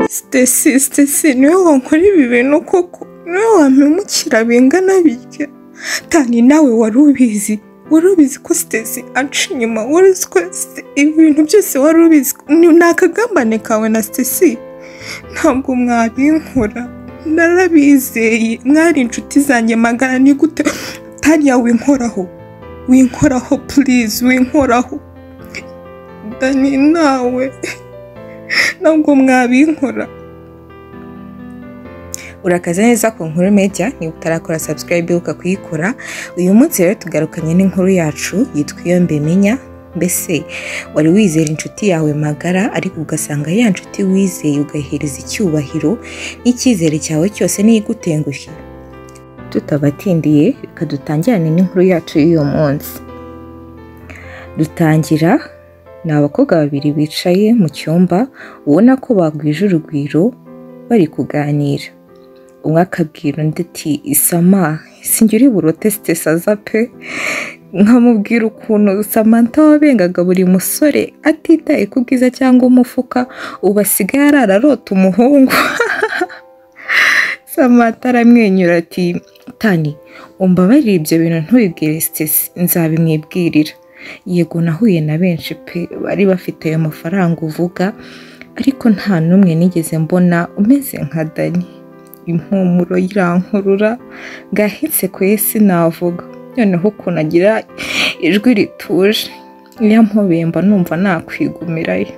Stacy niwe wankora ibi bintu koko, niwe wampemukira bingana bitya. Tani nawe wari ubizi ko Stacy anca inyuma, wari uzi ko ibintu byose wari ubizi. Ni akagambane kawe na Stacy, ntabwo mwabinkora, narabizeye, mwari inshuti zanjye magana. Ni gute Tanya winkoraho please, winkoraho. Dani nawe ntabwo mwabinkora. Urakaza neza ku Nkuru Media, niba utarakora subscribe ukakuyikora. Uyu munsi rero tugarukanye n'inkuru yacu yitwa Iyo Mbimenya. Mbese wari wizera inshuti yawe magara, ariko ugasanga ya nshuti wizeye ugahereza icyubahiro n'icyizere cyawe cyose niyigutengushye. Tutabatindiye, reka dutangirane n'inkuru yacu y'uyu munsi. Dutangira ni abakobwa babiri bicaye mu cyumba, ubona ko bagwije urugwiro bari kuganira. Umwe akabwira undi ati Isama, sinjye uri burote Stacy aza pe. Nkamubwira ukuntu Samantha wabengaga buri musore atitaye ku bwiza cyangwa umufuka, ubu asigaye ararota umuhungu. Samantha aramwenyura ati Tani, umbabarire ibyo bintu ntubibwire Stacy, nzabimwibwirira. Yego nahuye na benshi pe bari bafite ayo mafaranga uvuga, ariko nta n'umwe nigeze mbona umeze nka Dani. Impumuro irankurura, ngahitse ko Yesu navuga. Noneho ukuntu agira ijwi rituje, iyo mpobemba numva nakwigumirayo.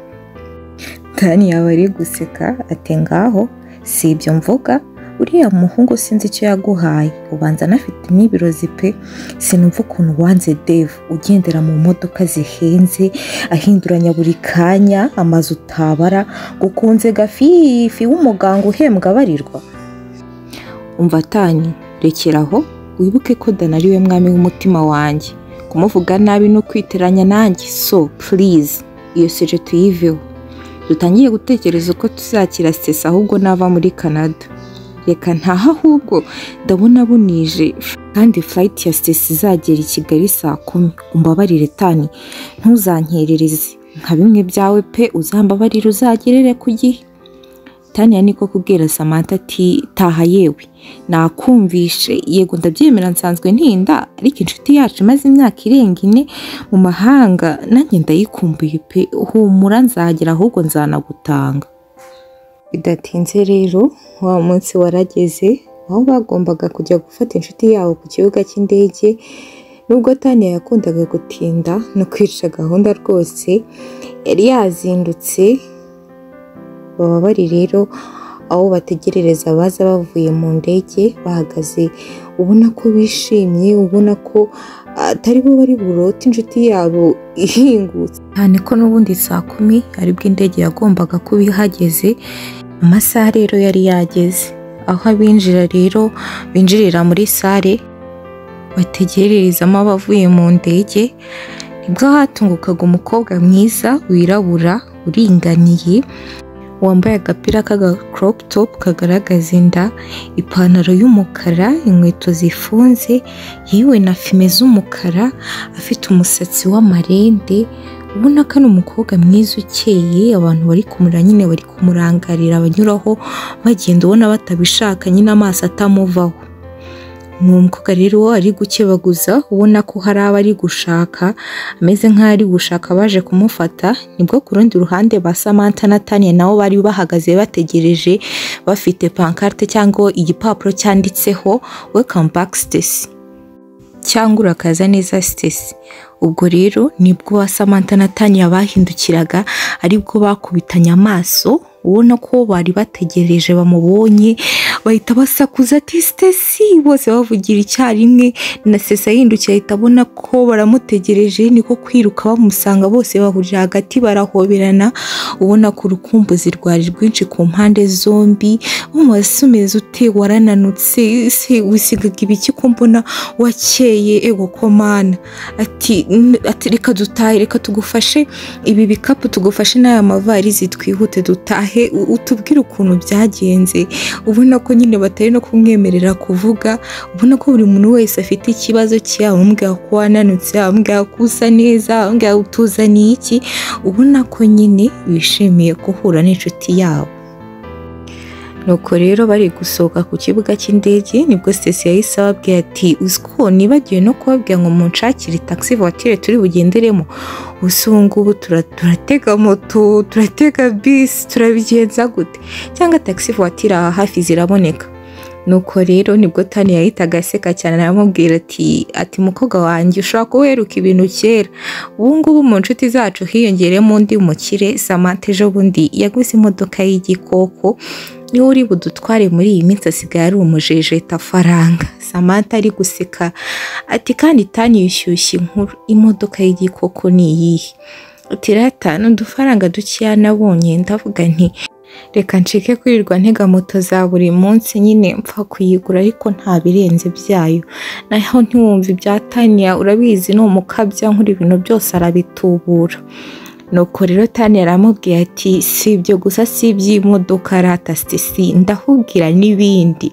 Dani yaba ari guseka ati ngaho si ibyo mvuga, uriya muhungu sinzi icyo yaguhaye, ubanza anafite n'ibirozi pe. Sinumva ukuntu wanze Dave ugendera mu modoka zihenze, ahinduranya buri kanya, amazu utabara, gukunze gafifi w'umuganga uhembwa abarirwa. Umva Tani, rekeraho, wibuke ko Dani ari we mwami w'umutima wanjye. Kumuvuga nabi no kwiteranya nanjye, so please iyo seje tuyiveho. Dutangiye gutekereza uko tuzakira Stacy ahubwo nava muri Canada. Reka ntaha, ahubwo ndabona bunije kandi flight ya Stacy izagera i Kigali saa 10. Umbabarire Tani, ntuzankerereze nka bimwe byawe pe, uzambabarire uzagerere ku gihe. Tanya niko kubwira Samantha ati taha yewe, nakumvishe. Yego ndabyemera, nsanzwe ntinda, ariko inshuti yacu imaze imyaka irenga 4 mu mahanga, nanjye ndayikumbuye pe. Humura nzagera, ahubwo nzanagutanga. Bidatinze rero wa munsi warageze, aho bagombaga kujya gufata inshuti yawo ku kibuga cy'indege. Nubwo Tanya yakundaga gutinda no kwica gahunda rwose, yari yazindutse. Baba bari rero aho bategerereza baza bavuye mu ndege, bahagaze ubona ko bishimye, ubona ko atari bo bari burote inshuti yabo ihingutse. Cyane ko n'ubundi saa 10 aribwo indege yagombaga kuba ihageze. Amasaha rero yari yageze, aho abinjira rero binjirira muri sale bategererezamo abavuye mu ndege. Nibwo hatungukaga umukobwa mwiza wirabura uringaniye, wambaye agapira kaga crop top kagaragaza inda, ipantaro y'umukara, inkweto zifunze, yewe na fime z'umukara, afite umusatsi w'amarende. Ubona ko ari umukobwa mwiza ukeye, abantu bari kumurira nyine bari kumurangarira, abanyuraho bagenda ubona batabishaka, nyine amaso atamuvaho. Ni umukobwa rero ari gukebaguza, ubona ko hari abari gushaka, ameze nk'ari gushaka baje kumufata. Nibwo ku rundi ruhande ba Samantha na Tanya nabo bari bahagaze bategereje, bafite pancarte cyangwa igipapuro cyanditseho welcome back Stacy, cyangwa urakaza neza Stacy. Ubwo rero nibwo ba Samantha na Tanya bahindukiraga, aribwo bakubitanye amaso, ubona ko bari bategereje bamubonye, bahita basakuza ati Stacy, bose bavugira icyarimwe. Na Stacy yindukiye ahita abona ko baramutegereje, niko kwiruka bamusanga, bose bahurira hagati barahoberana. Ubona ko urukumbuzi rwari rwinshi ku mpande zombi. Umusumeze ute, warananutse se, wisigaga ibiki ko mbona wakeye, ego komana. Ati reka dutahe, reka tugufashe ibi bikapu, tugufashe n'aya mavarizi, twihute dutahe, utubwire ukuntu byagenze. Ubona ko nyine batari no kumwemerera kuvuga, ubona ko buri muntu wese afite ikibazo cye, abambwira ko wananutse, abambwira ko usa neza, abambwira utuzaniye iki. Ubona ko nyine bishimiye guhura n'inshuti yabo. nuko rero bari gusohoka ku kibuga cy'indege nibwo Stacy yahise ababwira ati uziko nibagiwe no kubabwira ngo munshakire taxi voiture turi bugenderemo ubu ngubu turatega moto turatega bisi turabigenza gute cyangwa taxi voiture aha hafi ziraboneka. Nuko rero nibwo Tani yahitaga aseka cyane aramubwira ati mukobwa wanjye ushobora kuheruka ibintu kera ubu ngubu mu nshuti zacu hiyongeremo undi mukire Samantha ejo bundi yaguze imodoka y'igikoko niwe uri budutware muri iyi minsi asigaye ari umujejeta faranga. Samantha ari guseka ati kandi Tani yishyushye inkuru imodoka y'igikoko ni iyihe ati rata n'udufaranga dukeya nabonye ndavuga nti reka ncike kwirirwa ntega moto za buri munsi nyine mpfa kuyigura ariko nta birenze byayo naho ntiwumva ibya Tania urabizi no mukabya nkuri ibintu byose arabitubura. Nuko rero Tania aramubwiye ati si ibyo gusa si iby'imodoka rata Stacy ndahubwira n'ibindi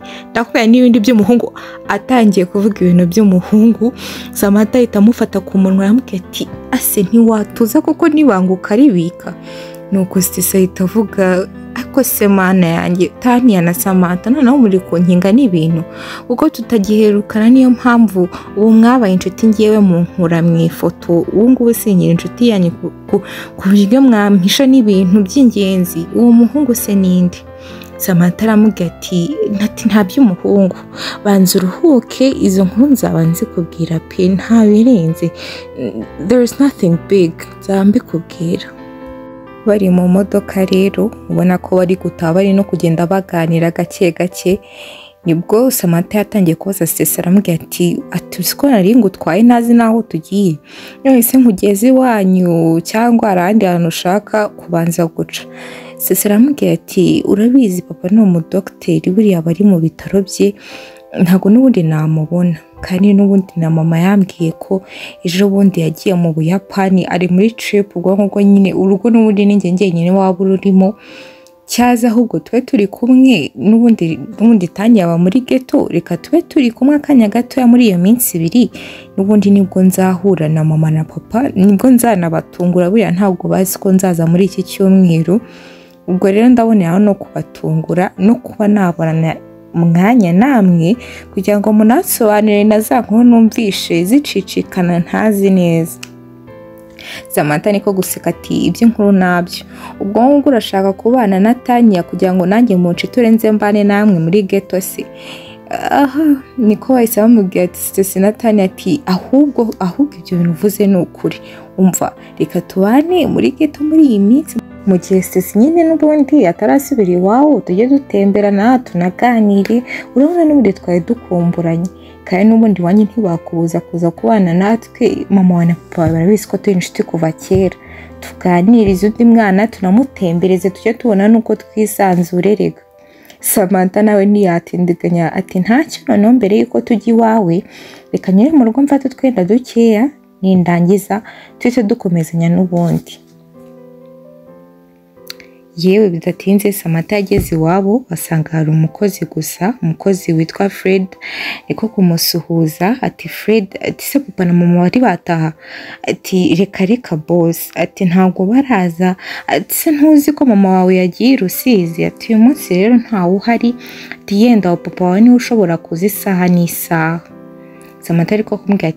by'umuhungu. Atangiye kuvuga ibintu by'umuhungu Samantha ahita amufata ku munwa aramubwira ati ase ntiwatuza kuko nibanguka ribika. Nuko Stacy ahita avuga ako semana yanjye Tania na Samantha noneho muri kunkinga n'ibintu kuko tutagiherukana niyo mpamvu ubu mwabaye inshuti ngiyewe mu nkura mu ifoto ubu ngubu sinyira inshuti yanyu ku buryo mwampisha n'ibintu by'ingenzi uwo muhungu se ninde. Samantha aramubwira ati nta by'umuhungu banza uruhuke izo nkuru nzaba nzikubwira pe nta birenze there is nothing big nzambikubwira. Bari mu modoka rero ubona ko bari gutaha bari no kugenda baganira gake gake nibwo Samantha yatangiye kubaza Stacy aramubwira ati uziko nari ngutwaye ntazi naho tugiye none se nkugeze iwanyu cyangwa arandi hantu ushaka kubanza guca. Stacy aramubwira ati urabizi papa ni umudokiteri buriya bari mu bitaro bye ntago n'ubundi namubona kandi n'ubundi na mama yambwiye ko ejo bundi yagiye mu Buyapani ari muri trip ubwo nyine urugo n'ubundi ninjye njyenyine waba urimo cyaza ahubwo twe turi kumwe n'ubundi Tanya aba muri ghetto reka twe turi kumwe akanya gato ya muri iyo minsi ibiri n'ubundi nibwo nzahura na mama na papa nibwo nzanabatungura buriya ntabwo bazi ko nzaza muri iki cyumweru ubwo rero ndabonera no kubatungura no kuba naborana mwanya namwe kugira ngo munasobanurire na za nkuru numvishe zicicikana ntazi neza. Samantha niko guseka ati ibyo nkuru nabyo ubwo ngo urashaka kubana na Tanya kugira ngo nanjye mu nshiture nze mbane namwe muri ghetto se. Niko bahise bamubwira ati Stacy na Tanya ati ahubwo ibyo bintu uvuze ni ukuri umva reka tubane muri ghetto muri iyi minsi mu gihe Stacy nyine n'ubundi atarasubira iwawe tujye dutemberana tunaganire urabona n'ubundi twari dukumburanye kandi n'ubundi wanyu ntibakubuza kuza kubana natwe mama wa na papa barabizi ko turi inshuti kuva kera tuganirize undi mwana tunamutembereze tujye tubona nuko twisanzure rega. Samantha nawe ntiyatindiganya ati ntacyo noneho mbere yuko tujya iwawe reka nyine mu rugo mfate twenda dukeya nindangiza tuhite dukomezanya n'ubundi. Yewe bidatinze Samantha yageze iwabo basanga hari umukozi witwa Fred niko kumusuhuza ati Fred ati se papa na mama bari bataha ati reka boss ati ntabwo baraza ati se ntuzi ko mama wawe yagiye Rusizi ati uyu munsi rero ntawe uhari ati yenda papa wawe niwe ushobora kuza isaha n'isaha. Samantha ariko kumubwira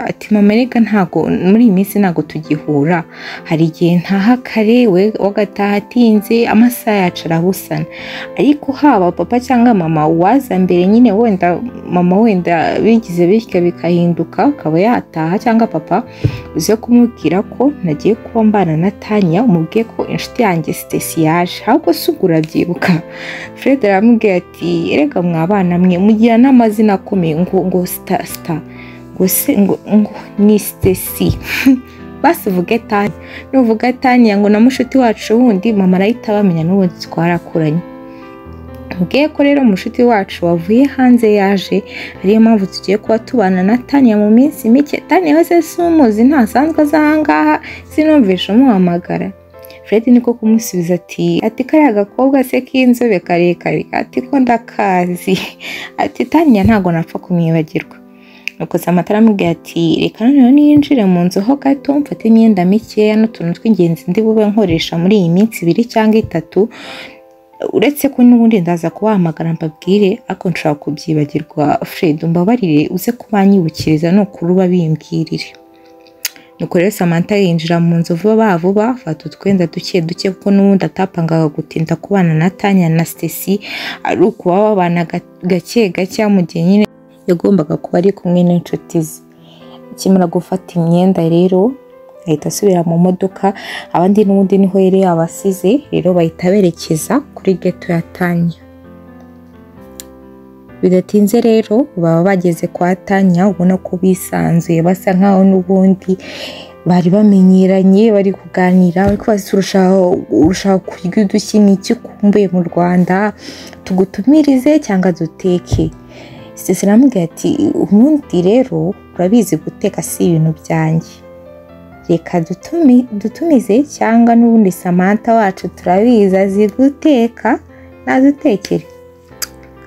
ati mama rega ntago muri iyi minsi ntago tugihura hari igihe ntaha kare we wagataha atinze amasaha yacu arabusana ariko haba papa cyangwa mama waza mbere nyine wenda mama wenda bigize bityo bikahinduka akaba yataha cyangwa papa uze kumubwira ko nagiye kuba mbana na Tanya umubwiye ko inshuti yanjye Stacy yaje ahubwo sugura byibuka. Fred aramubwira ati erega mwabana mwe mugira n'amazina akomeye ngo ngo ni Stacy basi vuge Tanya nuvuga Tanya ngo na mushuti wacu wundi mama arahita bamenya n'ubundi twarakuranye. Mbwiye ko rero mushuti wacu wavuye hanze yaje ariyo mpamvu tugiye kuba tubana na Tanya mu minsi mike. Tanya wese sumuzi ntasanzwe azangaha sinumvisha umuhamagara. Fred niko kumusubiza ati kariya gakobwa se k'inzobe karekare ati ko ndakazi ati Tanya ntago napfa kumwibagirwa. Nuko Samantha aramubwira ati reka noneho niyinjire mu nzu ho gato mfate imyenda mikeya n'utuntu tw'ingenzi ndi bube nkoresha muri iyi minsi 2 cyangwa 3 uretse ko n'ubundi ndaza kubahamagara mbabwire ariko nshaka kubyibagirwa Fred umbabarire uze kubanyibukiriza no kuruba bimbwirire. Nuko rero Samantha yinjira mu nzu vuba fata utwenda duke kuko n'ubundi atapangaga gutinda kubana na Tanya na Stacy ari ukuba babana gake mu gihe nyine yagombaga kuba ari kumwe n'inshuti ze. Akimara gufata imyenda rero ahita asubira mu modoka, abandi n'ubundi niho yari yabasize, rero bahita berekeza kuri ghetto ya Tanya. Bidatinze rero baba bageze kwa Tanya, ubona ko bisanzuye basa nkaho n'ubundi bari bamenyeranye, bari kuganira, ariko urushaho kurya udushyi n'iki kumbuye mu Rwanda, tugutumirize cyangwa duteke. Stacy aramubwira ati ubundi rero urabizi guteka si ibintu byanjye, reka dutumize cyangwa n'ubundi Samantha wacu turabizi azi guteka nadutekere.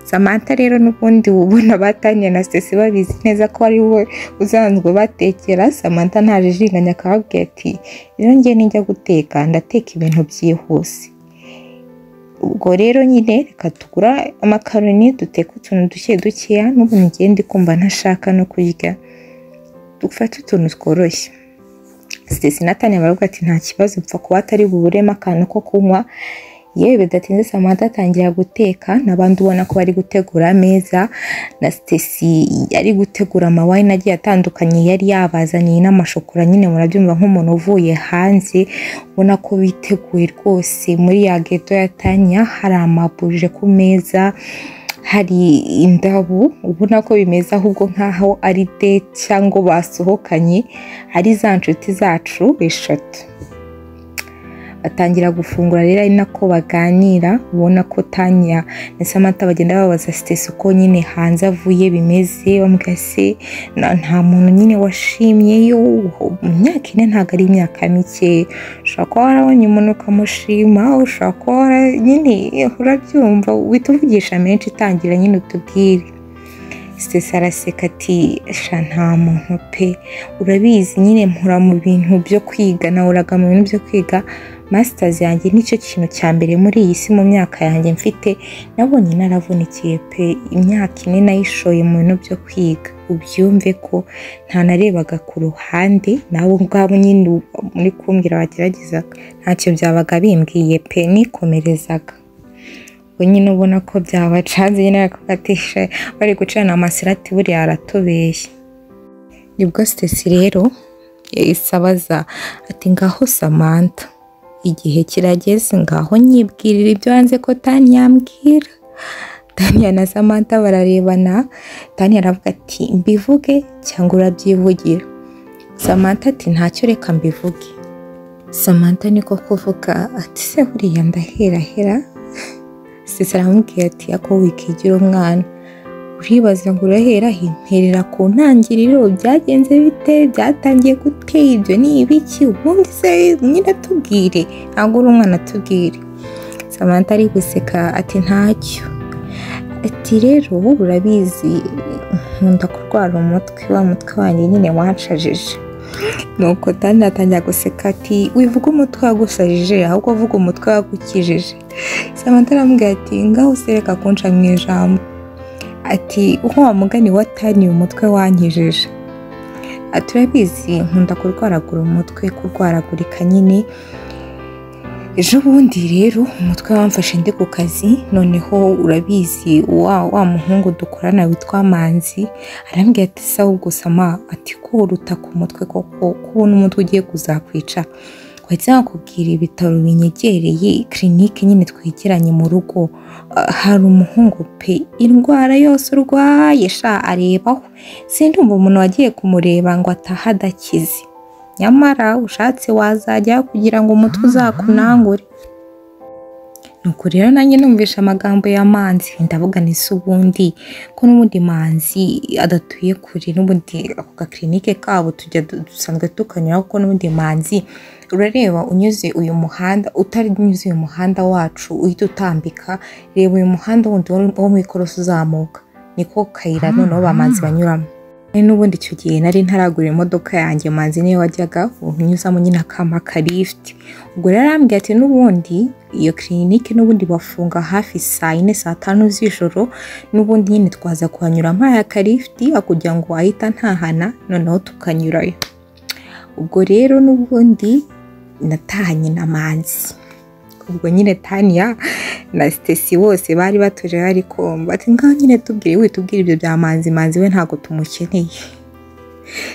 Samantha rero n'ubundi ubona batanye na Stacy babizi neza ko ari we uzanzwe batekera. Samantha ntajijinganya akababwira ati rero njye ninjya guteka ndateka ibintu byihuse, ubwo rero nyine reka tugura amakaroni duteka utuntu dukeya, n'ubundi ngiye ndi kumva ntashaka no kurya, dufate utuntu tworoshye. Stacy na Tanya baravuga ati nta kibazo mpfa kuba atari buburemo akantu ko kunywa. Yewe bidatinze Samantha atangira guteka, n'abandi ubona ko bari gutegura ameza, na Stacy yari gutegura amawine agiye atandukanye yari yabazaniye n'amashokora, nyine murabyumva nk'umuntu uvuye hanze, ubona ko biteguye rwose. Muri ya ghetto ya Tanya hari amabuje ku meza, hari indabo, ubona ko bimeze ahubwo nkaho ari date cyangwa basohokanye, ari za nshuti zacu eshatu. Batangira gufungura rero ari nako baganira, ubona ko Tanya na Samantha bagenda babaza Stacy uko nyine hanze avuye bimeze, bamubwira se nta muntu nyine washimye yo imyaka ine ntabwo ari imyaka mike, ushobora kuba warabonye umuntu ukamushima, ushobora kuba nyine urabyumva wituvugisha menshi, itangira nyine utubwire. Stacy araseka ati sha nta muntu pe, urabizi nyine mpura mu bintu byo kwiga, nahoraga mu bintu byo kwiga, masters yanjye nicyo kintu cya mbere muri iyi si mu myaka yanjye mfite, nabonye naravunikiye pe, imyaka ine nayishoye mu bintu byo kwiga, ubyumve ko ntanarebaga ku ruhande, nabo ngabo nyine muri kumbwira bageragezaga, ntacyo byabaga bimbwiye pe, nikomerezaga. Ubwo nyine ubona ko byabacanze nyine akatisha bari gucana amasirati buriya aratobeshye. Nibwo Stacy rero isabaza ati ngaho Samantha igihe kirageze ngaho nyibwirira ibyo hanze ko Tanya yambwira. Tanya na Samantha bararebana, Tanya aravuga ati mbivuge cyangwa urabyivugira. Samantha ati ntacyo reka mbivuge. Samantha niko kuvuga ati se buriya ndahera. Stacy aramubwira ati ako wikigira umwana, uribaza ngo urahera himperera ku ntangiriro, byagenze bite, byatangiye gute, ibyo ni ibiki, ubundi se nyine tubwire, ntabwo uri umwana tubwire. Samantha ari guseka ati ntacyo, ati rero urabizi nkunda kurwara umutwe, wa mutwe wanjye nyine wancajije. Nuko Tanya atangira guseka ati wivuga umutwe wagusajije ahubwo uvuga umutwe wagukijije. Samantha aramubwira ati ngaho sereka kunca mu ijambo, ati uko wamugani wa Tanya umutwe wankijije. Ati urabizi nkunda kurwaragura umutwe, kurwaragurika nyine. Ejo bundi rero umutwe wamfashe ndi ku kazi, noneho urabizi wa muhungu dukorana witwa Manzi arambwira ati sawa ubwo Sama, ati ko uruta ku mutwe koko, kubona umutwe ugiye kuzakwica, kwahise nakubwira ibitaro binyegereye, clinique nyine twegeranye mu rugo, hari umuhungu pe indwara yose urwaye sha arebaho, sindumva umuntu wagiye kumureba ngo ataha adakize, nyamara ushatse wazajya kugira ngo umutwe uzakunangure. Nuko rero nanjye numvisha amagambo ya Manzi, ndavuga nise ubundi ko n'ubundi Manzi adatuye kuri, n'ubundi ako ka clinique kabo tujya dusanzwe tukanyura, ko n'ubundi Manzi urareba unyuze uyu muhanda, utari unyuze uyu muhanda wacu uhita utambika, reba uyu muhanda wundi wo mu ikorosi uzamuka, niko kayira noneho bamanzi banyuramo. n'ubundi icyo gihe nari ntaragura imodoka yanjye manzi niyo wajyaga unyuzamo nyine akamaka lift. Ubwo rero arambwira ati n'ubundi iyo clinique n'ubundi bafunga hafi saa 4 saa 5 z'ijoro, n'ubundi nyine twaza kuhanyura mpaya ka lift akugira ngo ahita ntahana noneho tukanyurayo. Ubwo rero n'ubundi natahanye na manzi. Ubwo nyine Tania na Stacy bose bari batuje ariko bati ngaho nyine tubwire ibyo bya manzi we ntago tumukeneye.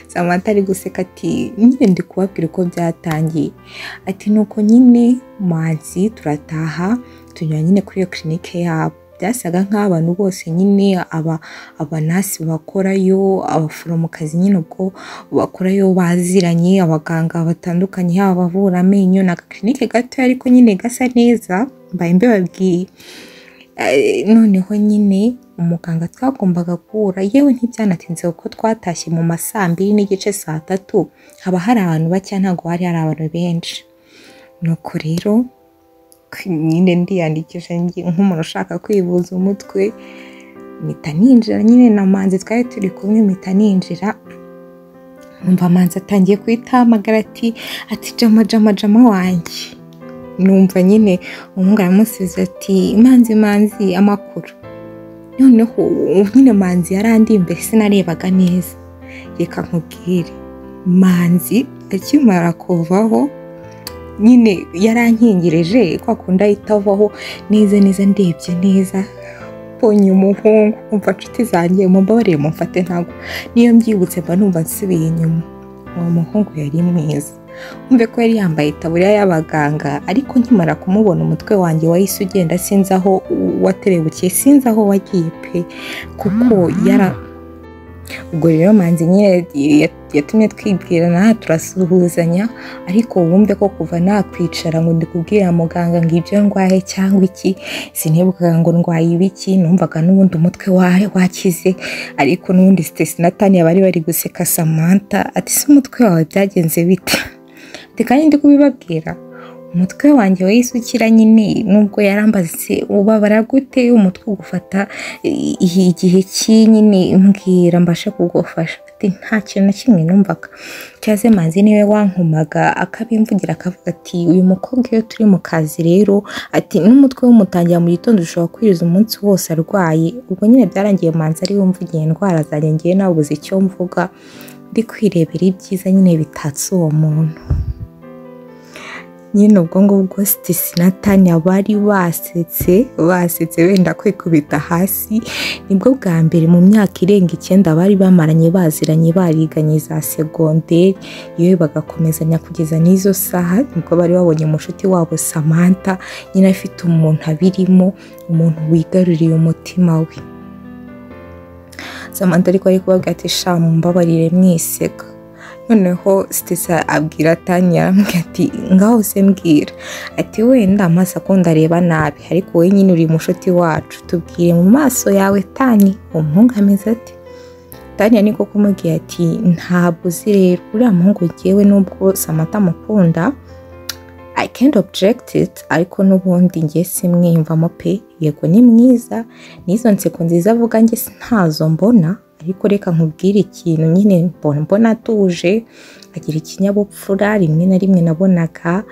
Samantha ari guseka ati nyine ndi kubabwira uko byatangiye. Ati nuko nyine manzi turataha tunyura nyine kuri iyo clinique yabo. Byasaga nk'abantu bose nyine abanasi bakorayo, abaforomokazi nyine ubwo bakorayo baziranye, abaganga batandukanye, abavura amenyo na clinique gato ariko nyine gasa neza mbaye mbabwiye. Noneho nyine umuganga twagombaga guhura yewe ntibyanatinze kuko twatashye mu masaa 2 n'igice saa 3 haba hari abantu bake ntago hari abantu benshi. Nuko rero nyine ndiyandikisha nk'umuntu ushaka kwivuza umutwe mpita ninjira nyine na manzi twari turi kumwe mpita ninjira numva manzi atangiye kwitamagara ati jama wanjye. Numva nyine umuhungu aramusubiza ati manzi amakuru. Noneho nyine manzi yarandimbe sinarebaga neza. Reka nkubwire manzi akimara kuvaho nyine yarankingirije kwa kunda itavaho neza ndebye neza ponye umuhungu umva nshuti zanjye mumbabarire mumfate ntago niyo mbyibutse mba numva nsubiye inyuma. Uwo muhungu yari mwiza, umve ko yari yambaye itaburiya y'abaganga ariko nkimara kumubona umutwe wanjye wahise ugenda sinzi aho waterebukiye, sinzi aho wagiye pe kuko ubwo rero manzi nyine yatumye twibwirana turasuhuzanya. Ariko wumve ko kuva nakwicara ngo ndikubwira muganga ngo ibyo ndwaye cyangwa iki sinibukaga ngo ndwaye ibiki, numvaga n'ubundi umutwe wakize. Ariko n'ubundi Stacy na Tania bari guseka Samantha ati se umutwe wawe byagenze bite? Kandi ndi kubibabwira umutwe wanjye wayisukira nyine nubwo yarambaze ubabara gute umutwe ugufata igihe cy'inyine mbwira mbashe kugufasha. Ati nta kintu na kimwe numvaga. Cyaze manzi niwe wankumaga akabimvugira akavuga ati uyu mukobwa iyo turi mu kazi rero ati n'umutwe w'umutangira mu gitondo ushobora kwiriza umunsi wose arwaye. Ubwo nyine byarangiye manzi ari wumvugiye indwara zanjye ngiye nabuze icyo mvuga ndi kwirebera ibyiza nyine bitatse uwo muntu. Nyine ubwo ngubwo Stacy na Tania bari basetse wenda kwikubita hasi. Nibwo bwa mbere mu myaka irenga 9 bari bamaranye baziranye bariganye za secondaire yewe bagakomezanya kugeza n'izo saha. Nibwo bari babonye umushuti wabo Samantha nyine afite umuntu abirimo, umuntu wigaruriye umutima we. Samantha ariko ari kubabwira ati sha mumbabarire mwiseka. Noneho Stacy abwira Tania ati ngaho se mbwira ati wenda amaso akunda areba nabi ariko wowe nyine uri mushuti wacu tubwire mu maso yawe Tania. Umuhungu ameze ati Tania niko kumubwira ati ntabwo uzi rero uriya muhungu ngewe nubwo Samantha mukunda I can't object it ariko n'ubundi ngiye simwiyumvamo pe. Yego ni mwiza n'izo nseko nziza avuga nge ntazo mbona ariko reka nkubwire ikintu nyine mbona atuje agira ikinyabupfura. Rimwe na rimwe nabonaga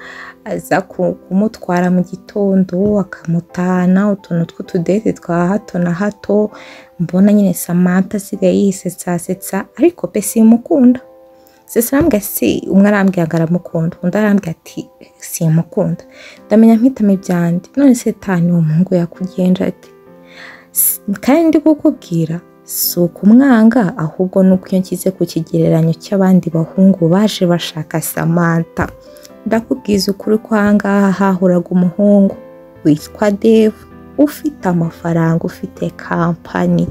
aza kumutwara mu gitondo akamutana utuntu tw'utudete twa hato na hato. Mbona nyine Samantha asigaye yisetsa ariko pe simukunda. Sesambwe si umwe arambwira ngaramukunda undi arambwira ati simukunda. Ndamenya mpitamo ibyandi. None se Tania uwo muhungu yakugenje ati kandi kukubwira si ukumwanga ahubwo nuko iyo nshyize ku kigereranyo cy'abandi bahungu baje bashaka Samantha. Ndakubwiza ukuri ko ahangaha hahuraga umuhungu witwa Dave ufite amafaranga, ufite kampani,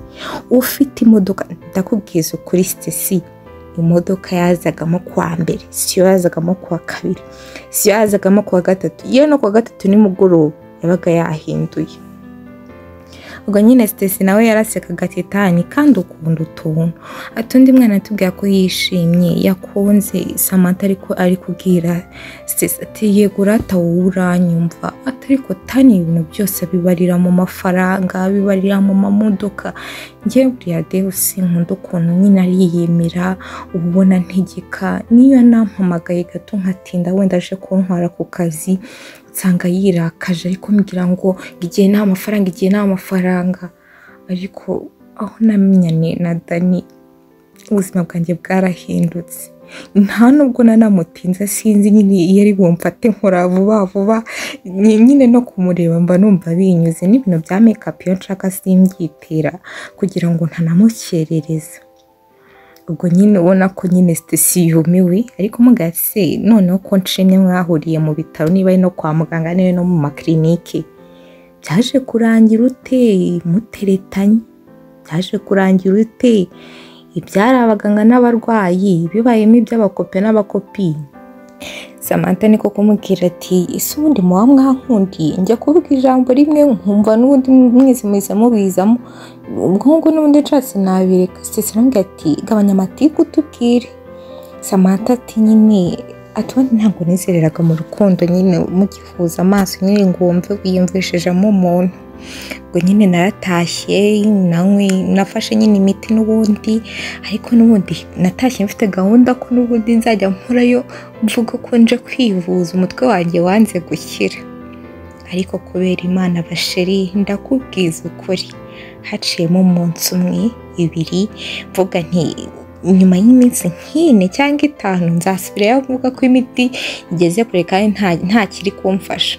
ufite imodoka. Ndakubwiza ukuri Stacy imodoka yazagamo kwa mbere siyo yazagamo kwa kabiri siyo yazagamo kwa gatatu yewe no kwa gatatu nimugoroba yabaga yahinduye. ubwo nyine Stacy nawe yarasekaga ati Tani kandi ukunda utuntu ati undi mwana atubwira ko yishimye yakunze Samantha ariko ari kubwira Stacy ati yego rata wowe uranyumva ati ariko Tani ibintu byose bibarira mu mafaranga bibarira mu mamodoka njye buriya Deo sinkunda ukuntu nyine ariyemera ubona ntegeka niyo nampamagaye gato nkatinda wenda aje kuntwara ku kazi nsanga yirakaje ariko mbwira ngo igihe nta mafaranga ariko aho namenyane na Dani ubuzima bwanjye bwarahindutse nta nubwo nanamutinze sinzi nyine iyo ari bumfate nkora vuba nyine no kumureba mba numva binyuze n'ibintu bya makeup yo nshaka simbyitera kugira ngo ntanamukerereza ubwo nyine ubona ko nyine Stacy yumiwe ariko mugase noneho ko nshimye mwahuriye mu bitaro niba ari no kwa muganga niba no mu maklinike byaje kurangira ute muteretanye byaje kurangira ute ibyari abaganga n'abarwayi bibayemo iby'abakope n'abakopini Samantha niko kumubwira ati ese ubundi muba mwankundiye njya kuvuga ijambo rimwe nkumva n'ubundi mwese mubizamo ubwo ngo n'ubundi nshatse nabireka Stacy aramubwira ati gabanya amatiku utubwire Samantha ati nyine atubundi ntabwo nizereraga mu rukundo nyine mugifuza amaso nyine ngo wumve wiyumvishijemo umuntu ubwo nyine naratashye nawe nafashe nyine imiti n'ubundi ariko n'ubundi natashye mfite gahunda ko n'ubundi nzajya nkorayo mvuga ko nje kwivuza umutwe wanjye wanze gukira ariko kubera Imana basheri ndakubwiza ukuri haciyemo umunsi umwe ibiri mvuga nti nyuma y'iminsi nk'ine cyangwa 5 nzasubirayo mvuga ko imiti igeze kure kandi nta kiri kumfasha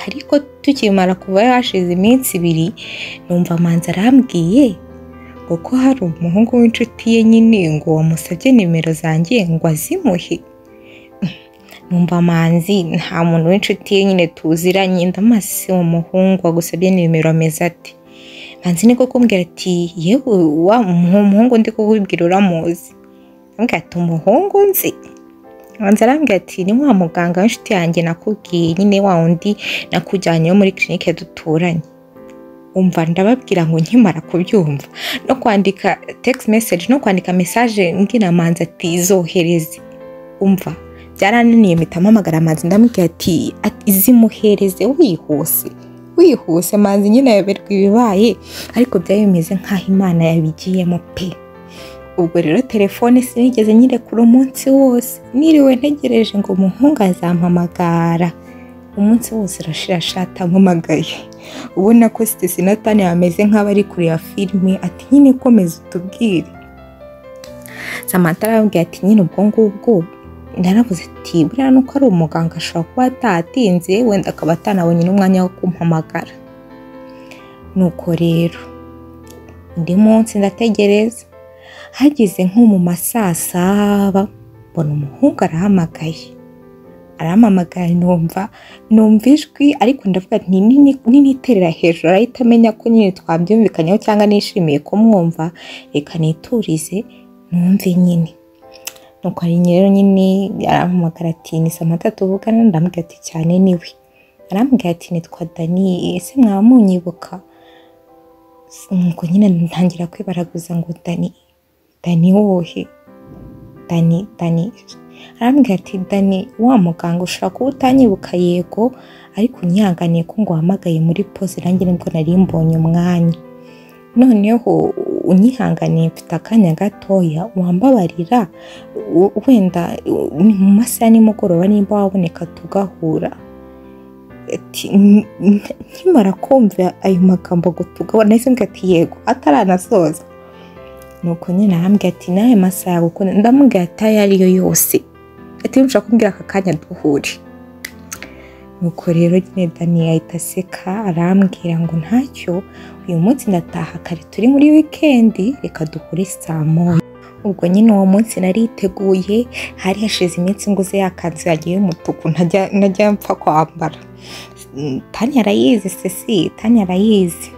ariko tukimara kuva hashize iminsi 2 numva Manzi arambwiye ko hari umuhungu w'inshuti ye nyine ngo wamusabye nimero zanjye ngo azimuhe numva Manzi nta muntu w'inshuti ye nyine tuziranye ndamase umuhungu wagusabye nimero ameze ati Manzi niko kumbwira ati yewe wa umuhungu ndi kukubwira uramuzi ambwira ati umuhungu nzi Manzi arambwira ati ni wa muganga w'inshuti yanjye nakubwiye nyine wa undi nakujyanye muri clinique duturanye umva ndababwira ngo nkimara kubyumva no kwandika text message no kwandika message ngira Manzi ati zohereze umva byarananiye mitamamagara Manzi ndamubwira ati izimuhereze wihuse Manzi nyine yaberwa ibibaye ariko byayemeze nkaho Imana yabigiyemo pe ubwo rero telefone sinigeze nyirekura umunsi wose niriwe ntegereje ngo umuhungu azampamagara umunsi wose rashira shata mpamagaye ubona ko Stacy na Tani ameze nk'abari kuri ya filime ati nyine komeza utubwire Samantha arambwira ati nyine ubwo ngubwo ndaravuze ati buriya nuko ari umuganga ashobora kuba atatinze wenda akaba atanabonye n'umwanya wo kumpamagara nuko rero undi munsi ndategereza hagize nko mu masaa 7 mbona umuhungu arahamagaye numva ijwi ariko ndavuga nti niterera hejuru arahita amenya ko nyine twabyumvikanyeho cyangwa nishimiye kumwumva reka niturize numve nyine nuko ari rero nyine arampamagara ati ni Samantha tuvugana ndamubwira ati cyane niwe arambwira ati nitwa Dani ese mwamunyibuka nuko nyine ntangira kwibaraguza ngo Dani wohe Dani arambwira ati Dani wa muganga ushaka kuba utanyibuka yego ariko unyihanganiye ko ngo wahamagaye muri pause range nibwo nari mbonye umwanya noneho unyihanganiye mfite akanya gatoya wambabarira wenda mu masaha nimugoroba nimba waboneka tugahura ati nkimara kumva ayo magambo ngo tugahura nahise mbwira ati yego ataranasoza nuko nyine arambwira ati nawe masaha gukunda ndamubwira ati ariyo yose ati nshaka kumbwira aka kanya duhure nuko rero nyine Dani ahita aseka arambwira ngo ntacyo uyu munsi ndataha kare turi muri weekend reka duhure saa 1 ubwo nyine uwo munsi nariteguye hari hashize iminsi nguze yakanzu yagiye umutuku najya mpfa kwambara Tani arayizi Stacy Tani arayizi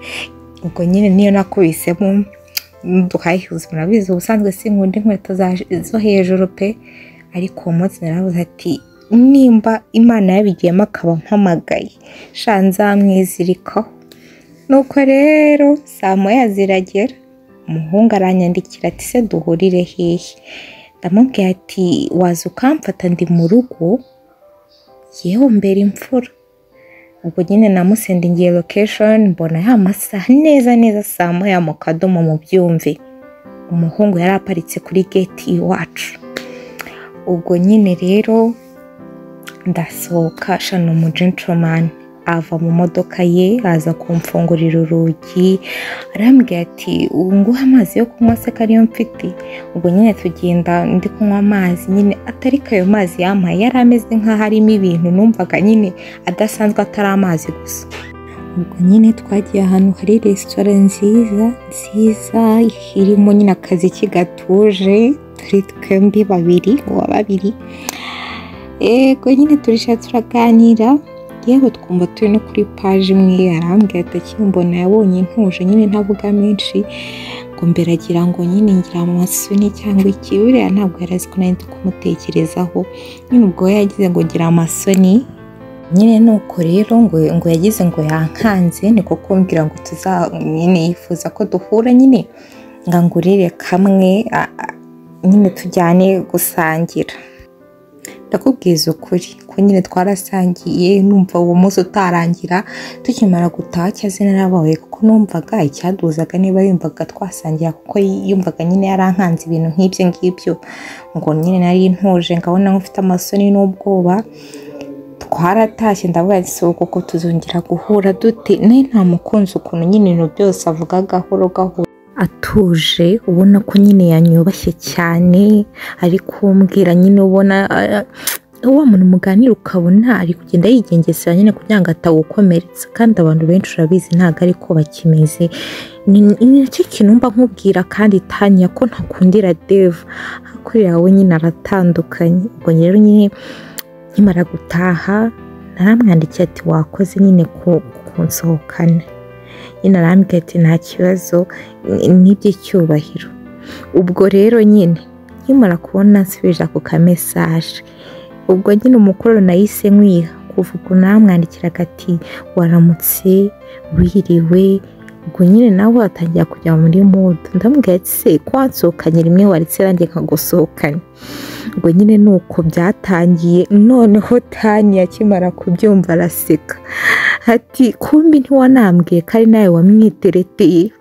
ubwo nyine niyo nakubisemo duhayihuza murabizi ubusanzwe sinkunda inkweto zo hejuru pe ariko uwo munsi naravuze ati nimba Imana yabigiyemo akaba mpamagaye sha nzamwizirikaho nuko rero saa moya ziragera umuhungu aranyandikira ati se duhurire hehe, ndamubwira ati waza ukamfata ndi mu rugo yewe mbere imfura. ubwo nyine namusendingiye location mbona ya masaha neza saa moya mu Kadomo mu Byumve. umuhungu yari aparitse kuri gate iwacu. ubwo nyine rero ndasohoka shano mu gentleman ava mu modoka ye aza kumfungurira urugi arambwira ati nguha amazi yo kunywa se kariyo mfite. ubwo nyine tugenda ndi kunywa amazi nyine atari kayo mazi yampaye yari ameze nk'aho harimo ibintu numvaga nyine adasanzwe atari amazi gusa. ubwo nyine twagiye ahantu hari restaurant nziza irimo nyine akazi kigatuje turi twembi babiri uwa babiri. Ego nyine turisha turaganira yewe twumva turi no kuri page imwe. arambwira ati akimbona yabonye ntuje nyine ntavuga menshi ngo mbere agira ngo nyine ngira amasoni cyangwa iki. buriya ntabwo yarazi ko nari kumutekerezaho nyine ubwo yagize ngo ngira amasoni nyine nuko rero ngo yagize ngo yankanze niko kumbwira ngo nyine yifuza ko duhura nyine ngangurire kamwe nyine tujyane gusangira. ndakubwiza ukuri ko nyine twarasangiye numva uwo munsi utarangira tukimara gutaha cyaze narabaye kuko numvaga icyaduzaga niba yumvaga twasangira kuko yumvaga nyine yarankanze ibintu nk'ibyo ngibyo ngo nyine nari ntuje ngabona nk'ufite amasoni n'ubwoba. twaratashye ndavuga ati so kuko tuzongera guhura dute nta mukunzi ukuntu nyine ibintu byose avuga gahoro atuje ubona ko nyine yanyubashye cyane ari kumbwira nyine ubona wa muntu muganira ukabona ari kugenda yigengesera nyine kugira ngo atawukomeretsa kandi abantu benshi urabizi ntabwo ari ko bakimeze. ni nacyo kintu mba nkubwira kandi Tanya ko ntakundira Dave akorera we nyine aratandukanye. ubwo rero nyine nkimara gutaha naramwandikiye ati wakoze nyine kunsohokana nyine arambwira ati nta kibazo n'iby'icyubahiro. ubwo rero nyine nkimara kubona nsubije ako kamesaje ubwo nyine umukoro nahise nkwiha kuva ubwo namwandikiraga ati waramutse wiriwe. ubwo nyine nawe atangira kujya muri mode ndamubwira ati se kwansohokanye rimwe waretse nanjye nkagusohokanya. ubwo nyine nuko byatangiye noneho Tanya akimara kubyumva araseka ati kumbi ntiwanambwiye ko ari nawe wamwitereteye.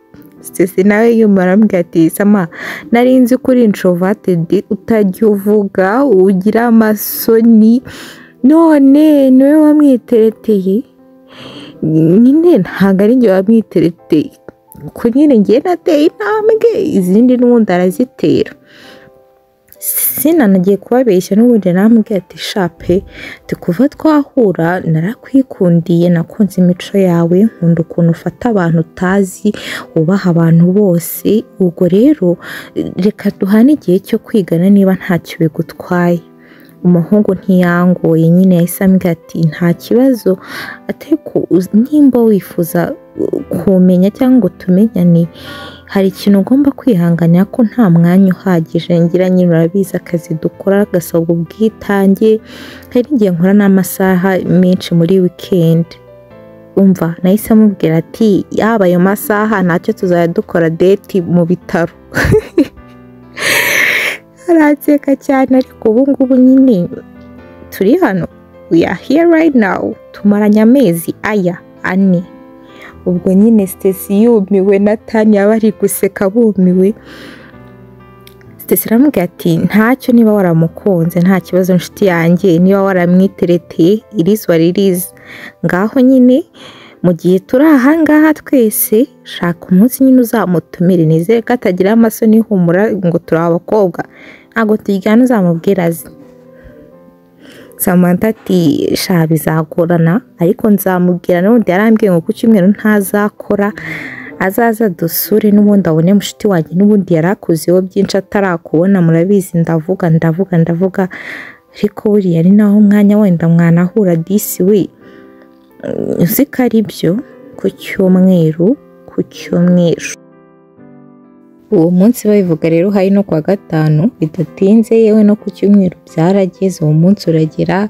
Stacey nawe yumara arambwira ati sama nari nzi kuri introverted utajya uvuga ugira amasoni none niwe wamwitereteye. nyine ntabwo ari njye wamwitereteye ko nyine ngiye nateye intambwe izindi n'ubundi arazitera. sinanagiye kubabeshya n'ubundi namubwira ati shape kuva twahura narakwikundiye nakunze imico yawe nkunda ukuntu ufata abantu utazi ubaha abantu bose. ubwo rero reka duhane igihe cyo kwigana niba ntacyo bigutwaye. umuhungu ntiyangoye nyine yahise ambwira ati nta kibazo ateko nimba wifuza kumenya cyangwa ngo tumenyane hari ikintu ugomba kwihanganira ko nta mwanya uhagije ngira nyine urabizi akazi dukora gasabwa ubwitange hari igihe nkora n'amasaha menshi muri weekend. umva nahise amubwira ati yaba ayo masaha ntacyo tuzajya dukora date mu bitaro. aratseka cyane ariko ubu ngubu nyine turi hano we are here right now tumaranye amezi ane. ubwo nyine Stacey yumiwe na Tanya bari guseka bumiwe. Stacey aramubwira ati ntacyo niba waramukunze nta kibazo nshuti yanjye niba waramwitereteye irizwa ririza ngaho nyine mu gihe turi ahangaha twese shaka umunsi nyine uzamutumire nizere ko atagira amasoni humura ngo turi abakobwa ntabwo tujyana uzamubwira azi. Samantha ati sha bizagorana ariko nzamubwira n'ubundi yarambwiye ngo ku cyumweru ntazakora azaza dusure n'ubundi abone mushiti wanjye n'ubundi yarakuzeho byinshi atarakubona murabizi ndavuga ariko buriya ari naho umwanya wenda mwanahura disi we uzi ko ari byo ku cyumweru uwo munsi babivuga rero hari no kwa gatanu bidatinze yewe no ku cyumweru byarageze uwo munsi uragera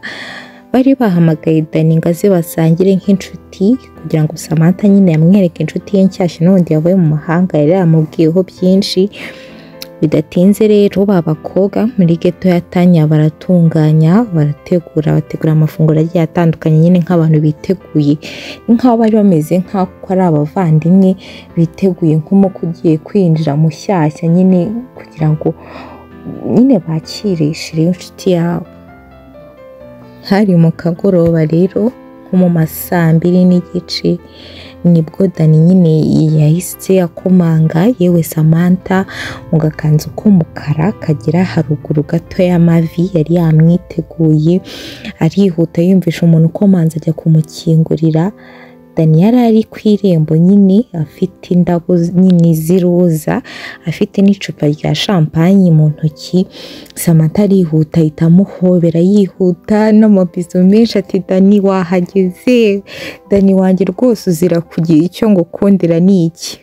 bari bahamagaye Dani ngo aze basangire nk'inshuti kugira ngo Samantha nyine yamwereke inshuti ye nshyashya n'undi yavuye mu mahanga yari yamubwiyeho byinshi. Bidatinze rero babakobwa muri geto ya Tanya baratunganya bategura amafunguro agiye atandukanye nyine nk'abantu biteguye nk'aho bari bameze nk'aho ari abavandimwe biteguye nk'umuko ugiye kwinjira mu shyashya nyine kugira ngo nyine bakirishe inshuti yabo. Hari mu kagoroba rero nko mu masaa 2:30 nibwo Dani nyine yahise akomanga yewe Samantha mu gakanzu k'umukara kagira haruguru gato y'amavi yari yamwiteguye arihuta yumvisha umuntu ukomanza ajya kumukingurira. Dani yari ari ku irembo nyine afite indabo nyine z'iroza afite n'icupa rya champagne mu ntoki. Samantha arihuta itamuhobera yihuta n'amabizo menshi ati Dani wahageze, Dani wanjye rwose uzira kugira icyo ngo kundira ni iki.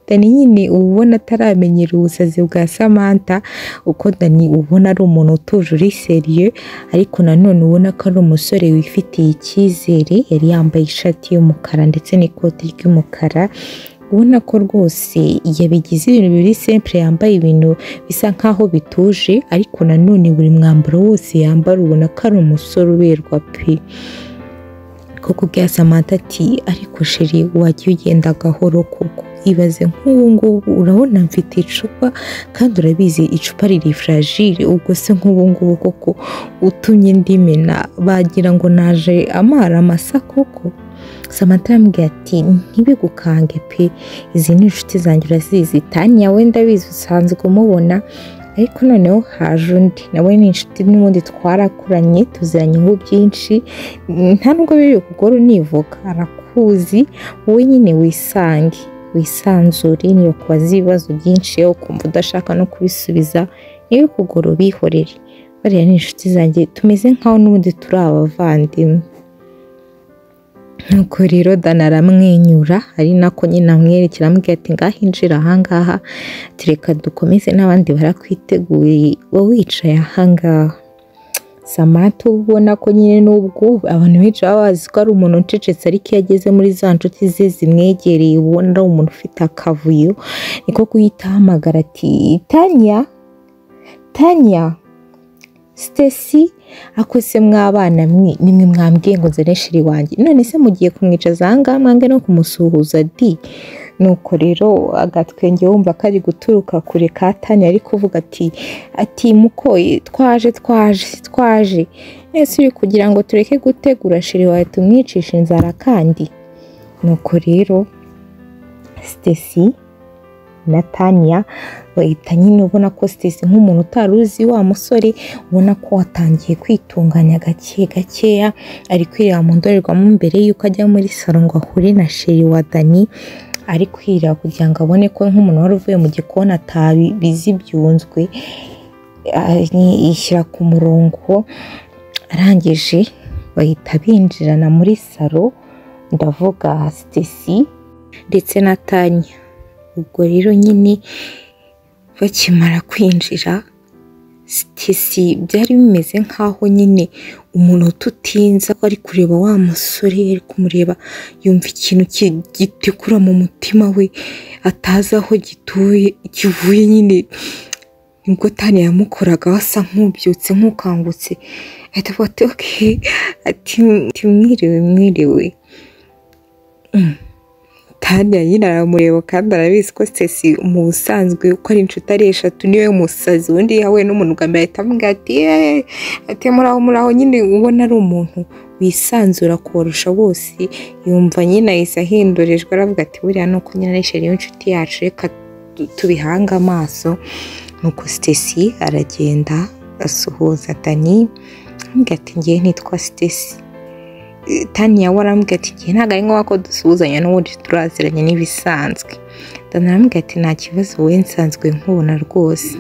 Dani nyine ubona ataramenyera ubusazi bwa Samantha uko Dani ubona ari umuntu utuje uri serieux ariko nanone ubona ko ari umusore wifitiye icyizere. Yari yambaye ishati y'umukara ndetse n'ikoti ry'umukara ubona ko rwose yabigize ibintu biri simple yambaye ibintu bisa nkaho bituje ariko nanone buri mwambaro wose yambara ubona ko ari umusore uberwa pe. Koko bya Samantha ati ariko sheri wagiye ugenda gahoro koko ibaze nk'ubu ngubu urabona mfite icupa kandi urabizi icupa riri fragile ubwo se nk'ubu ngubu koko utumye ndimena bagira ngo naje amara amasa koko. Samantha yambwiye ati ntibigukange pe izi ni inshuti zanjye urazizi Tanya wenda bizi usanzwe kumubona ariko noneho haje undi nawe ni inshuti n'ubundi twarakuranye tuziranyeho byinshi nta nubwo biri kugora univuga arakuzi wowe nyine wisanzure niyo kubaza ibibazo byinshi ukumva udashaka no kubisubiza niyo kugora ubihorere bariya ni inshuti zanjye tumeze nkaho n'ubundi turi abavandimwe. Nuko rero Dani aramwenyura ari nako nyine amwerekera ambwira ati ngahinjira ahangaha tureka dukomeze n'abandi barakwiteguye wowe wicaye ahangaha. Samantha ubona ko nyine n'ubwo abantu benshi baba bazi ko ari umuntu ucecetse ariko iyo ageze muri za nshuti ze zimwegereye ubona ari umuntu ufite akavuyo niko guhita ahamagara ati Tanya Stacy akose mwabana nimwe mwambwiye ngo nzane shiri wanjye none se mugiye kumwicaza ahangaha mwange no kumusuhuza di. Nuko rero agatwenge wumva kari guturuka kure ka Tanya ari kuvuga ati mukoye twaje nese uri kugira ngo tureke gutegura shiri wawe tumwicisha inzara kandi. Nuko rero Stacy na Tanya bahita nyine ubona ko Stacy nk'umuntu utaruzi wa musore ubona ko watangiye kwitunganya gakeya ari kwireba mu ndorerwamo mbere yuko ajya muri salon ngo ahure na sheri wa Dani ari kwireba kugira ngo abone ko nk'umuntu wari uvuye mu gikoni atabizi byunzwe ishyira ku murongo. Arangije bahita binjirana muri salon ndavuga Stacy ndetse na Tanya. Ubwo rero nyine bakimara kwinjira Stacy byari bimeze nkaho nyine umuntu tutinza ari kureba wa musore ari kumureba yumva ikintu gitikura mu mutima we atazi aho gituye kivuye nyine nibwo Tanya yamukoraga wasa nk'ubyutse nk'ukangutse ahita avuga okay ati mwiriwe Tanya nyine aramureba kandi arabizi ko Stacy mu busanzwe uko ari inshuti ari eshatu niwe musazi undi yawe n'umuntu ugambye ahita avuga ati muraho nyine ubona ari umuntu wisanzura kurusha bose yumva nyine ahise ahindurejwe aravuga ati buriya nuko nyine ari sheri y'inshuti yacu reka tubihanga amaso. Nuko Stacy aragenda asuhuza Dani ambwira ati ngiye nitwa Stacy. Tanya warambwira ati ngiye ntago ari ngombwa ko dusuhuzanya n'ubundi turaziranye n'ibisanzwe. Dani arambwira ati nta kibazo wowe nsanzwe nkubona rwose.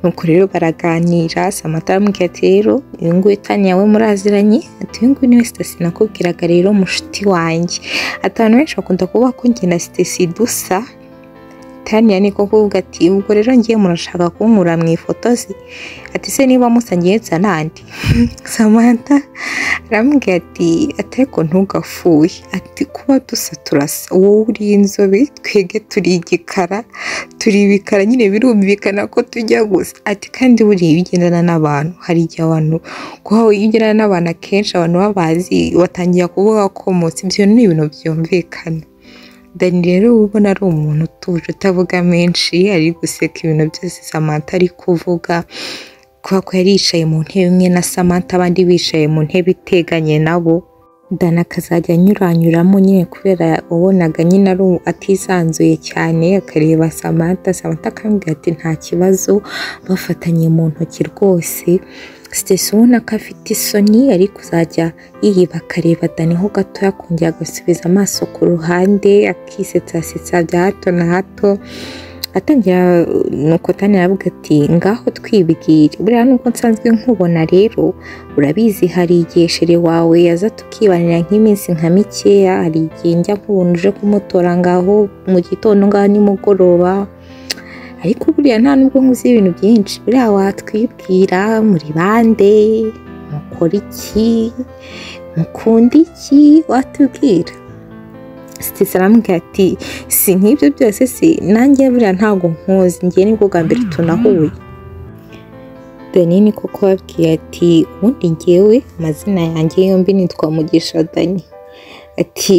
Nuko rero baraganira Samantha arambwira ati rero uyu nguyu Tanya we muraziranye ati uyu nguyu niwe Stacy nakubwiraga rero mushuti wanjye. Abantu benshi bakunda kuvuga ko njye na Stacy dusa Tania niko kuvuga ati ubwo rero ngiye murashaka kunkura mu ifoto se, ati se niba musangiye nsa nandi. Samantha aramubwira ati ariko ntugafuye, ati kuba dusa turasa, wowe uri inzobe twege turi igikara, turi ibikara nyine birumvikana ko tujya gusa, ati kandi buriya bigendana n'abantu, hari igihe abantu kuko bigendana n'abantu akenshi abantu babazi batangiye kuvuga ko munsi ibyo ni ibintu byumvikana. Dani rero ubona ari umuntu utuje utavuga menshi, ari guseka ibintu byose Samantha ari kuvuga, kubera ko yari yicaye mu ntebe imwe na Samantha abandi bicaye mu ntebe iteganye nabo. Dani akazajya anyuranyuramo nyine kubera wabonaga nyine ari atisanzuye cyane, akareba Samantha akamubwira ati nta kibazo, bafatanye mu ntoki rwose. Stacy ubona ko afite isoni ari kuzajya yiyiba akareba Dani ho gato, yakongera agasubiza amaso ku ruhande akisetsa bya hato na hato. Atangira nuko Tani aravuga ati ngaho twibwire, buriya nuko nsanzwe nkubona rero urabizi hari igihe shere wawe yaza tukibanira nk'iminsi nka mikeya, hari igihe njya nkubona uje kumutora ngaho mu gitondo ngaho nimugoroba, ariko buriya nta nubwo nkuzi ibintu byinshi, buriya watwibwira muri bande, mukora iki, mukunda iki, watubwira. Stacy aramubwira ati si nk'ibyo byose si nanjye buriya ntabwo nkuzi, ngiye nibwo bwa mbere tunahuye. Dani niko kubabwiye ati ubundi ngewe amazina yanjye yombi nitwa Mugisha Dani, ati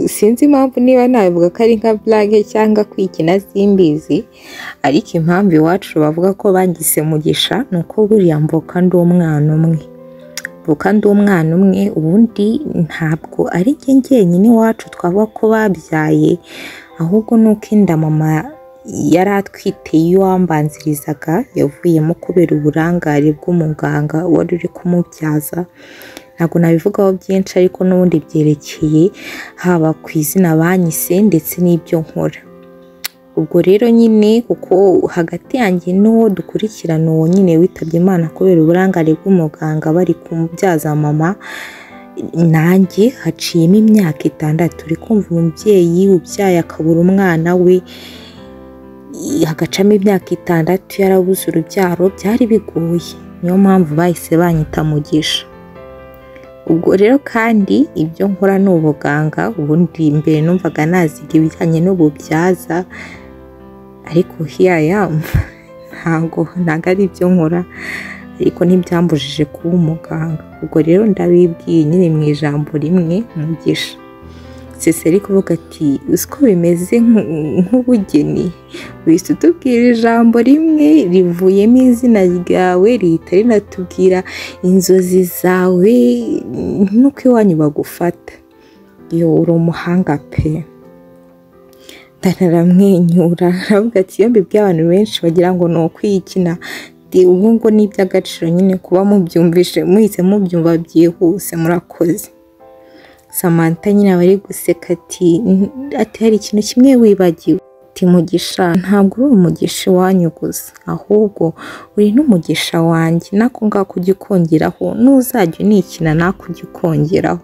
sinzi impamvu niba nabivuga ko ari nka blague cyangwa kwikina simbizi, ariko impamvu iwacu bavuga ko bangise Mugisha nuko buriya mvuka ndi umwana umwe, ubundi ntabwo ari njyenyine iwacu twavuga ko babyaye, ahubwo nuko inda mama yari atwite iyo wambanzirizaga yavuyemo kubera uburangare bw'umuganga wari uri kumubyaza. Ntabwo nabivugaho byinshi ariko n'ubundi byerekeye haba ku izina banyise ndetse n'ibyo nkora. Ubwo rero nyine kuko hagati yanjye n'uwo dukurikirana uwo nyine witabye Imana kubera uburangare bw'umuganga bari kumubyaza mama, nanjye haciyemo imyaka 6. Uri kumva umubyeyi ubyaye akabura umwana we, hagacamo imyaka 6 yarabuze urubyaro, byari bigoye, niyo mpamvu bahise banyita Mugisha. Ubwo rero kandi ibyo nkora ni ubuganga, ubundi mbere numvaga naziga ibijyanye n'ububyaza, ariko ntabwo ari ibyo nkora, ariko ntibyambujije kuba umuganga. Ubwo rero ndabibwiye nyine mu ijambo rimwe Mugisha. Stacy ari kuvuga ati uko bimeze nk'ubugeni, wese utubwira ijambo rimwe rivuyemo izina ryawe rihita rinatubwira inzozi zawe nuko iwanyu bagufata. Yo uri umuhanga pe. Dani aramwenyura aravuga ati iyo mbibwiye abantu benshi bagira ngo ni ukwikina, ubu ngo ni iby'agaciro nyine kuba mubyumvishe muhise mubyumva byihuse, murakoze. Samantha nyine bari guseka ati hari ikintu kimwe wibagiwe, ati Mugisha ntabwo uri umugisha iwanyu gusa, ahubwo uri n'umugisha wanjye, nako ngako ujya ukongeraho, n'uzajya unikina nako ujya ukongeraho.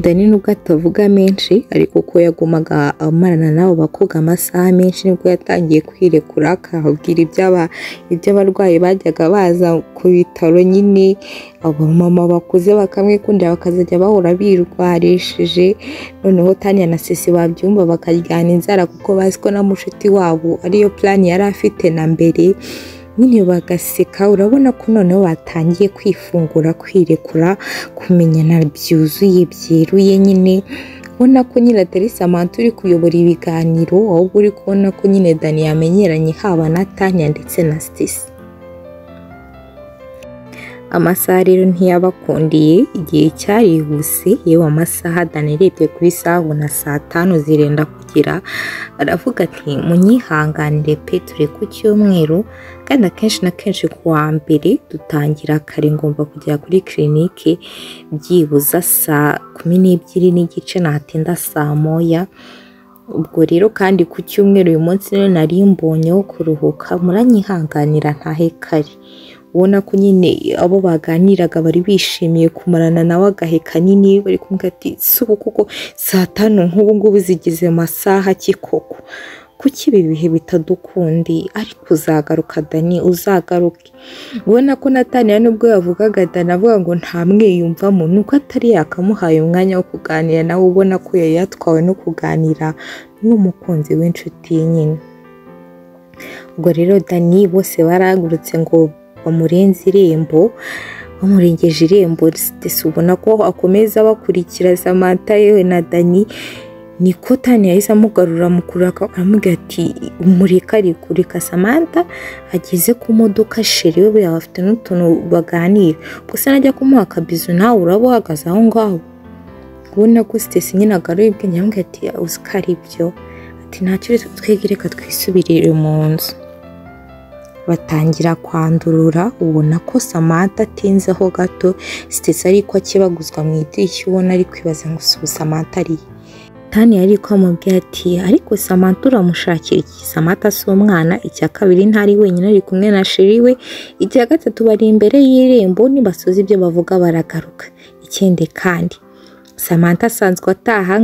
Dani nubwo atavuga menshi ariko ko yagumaga amarana nabo bakobwa amasaha menshi, nibwo yatangiye kwirekura akabwira iby'abarwayi bajyaga baza ku bitaro nyine, abamama bakuze bakamwikundira bakazajya bahora birwarishije. Noneho Tania na Stacy babyumva bakaryana inzara kuko bazi ko na mushuti wabo ariyo plan yari afite na mbere, nyine bagaseka. Urabona ko noneho batangiye kwifungura, kwirekura, kumenyana byuzuye byeruye, nyine ubona ko nyine atari Samantha uri kuyobora ibiganiro, ahubwo uri kubona ko nyine Dani yamenyeranye haba na Tania ndetse na Stacy. Amasaha rero ntiyabakundiye, igihe cyarihuse, yewe amasaha Dani arebye kuri saha na 5 zirenda kugera, aravuga ati munyihanganire pe turi ku cyumweru, kandi akenshi na kenshi ku wa mbere dutangira kare, ngomba kujya kuri clinique byibuza saa 12:30 natinda saa 1. Ubwo rero kandi ku cyumweru uyu munsi rero nari mbonyeho kuruhuka, muranyihanganira ntahe kare. Ubona ko nyine abo baganiraga bari bishimiye kumarana nawe agahe kanini, bari kumwe ati suko kuko saa 5 nk'ubu ngubu zigize amasaha ki koko. kuki ibi bihe bitadukundi ariko uzagaruka Dani uzagaruke. Ubona ko Natania nubwo yavugaga Dani avuga ngo ntamwiyumvamo nuko atari yakamuhaye umwanya wo kuganira nawe, ubona ko yari yatwawe no kuganira n'umukunzi w'inshuti nyine. Ubwo rero Dani bose baragurutse ngo bamurenze irembo, bamurengeje irembo. Stacey ubona ko akomeza bakurikira Samantha yewe na Dani, niko Tania yahise amugarura mukuru aramubwira ati umureka arikurika. Samantha ageze ku modoka sheri we yaba afite n'utuntu baganira, gusa najya kumuha akabizu nawe uraba uhagaze aho ngaho. Ubona ko Stacey nyine agaruye ubwenge aramubwira ati uzi ko ari byo, ati ntacyo twege reka twisubirire mu nzu. Batangira kwandurura, ubona ko Samantha atinzeho gato. Stacey ariko akibaguzwa mu idirishya ubona ari kwibaza ngo si Samantha ari Tania ariko amubwira ati ariko Samantha uramushakira iki? Samantha si umwana. Icya kabiri ntari wenyine ari kumwe na sheri we. Icya gatatu bari imbere y'irembo, nibasoza ibyo bavuga baragaruka. Ikindi kandi Samantha asanzwe ataha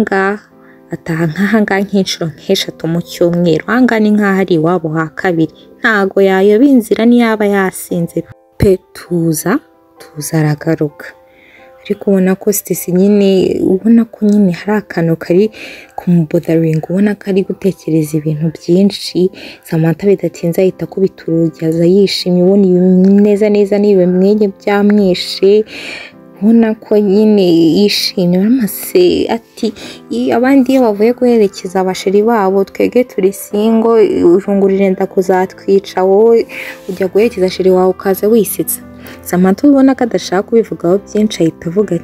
nk'ahangaha nk'inshuro nk'eshatu mu cyumweru. Ahangaha ni nk'aho ari iwabo ha kabiri, ntago yayoba inzira niyaba yasinze pe. Tuza aragaruka, ariko ubona ko Stacey nyine ubona ko nyine hari akantu kari kumubothering, ubona ko ari gutekereza ibintu byinshi. Samantha bidatinze ahita akubita urugi aza yishimye, ubona neza n'ibi mwenge byamwishe, ubona ko nyine yishimye. Baramase ati abandi iyo bavuye guherekeza abasheri babo, twege turi singo, ujungurire nda kuzatwica, wowe ujya guherekeza sheri wawe ukaza wisetsa. Samantha ubona ko adashaka kubivugaho byinshi ahita avuga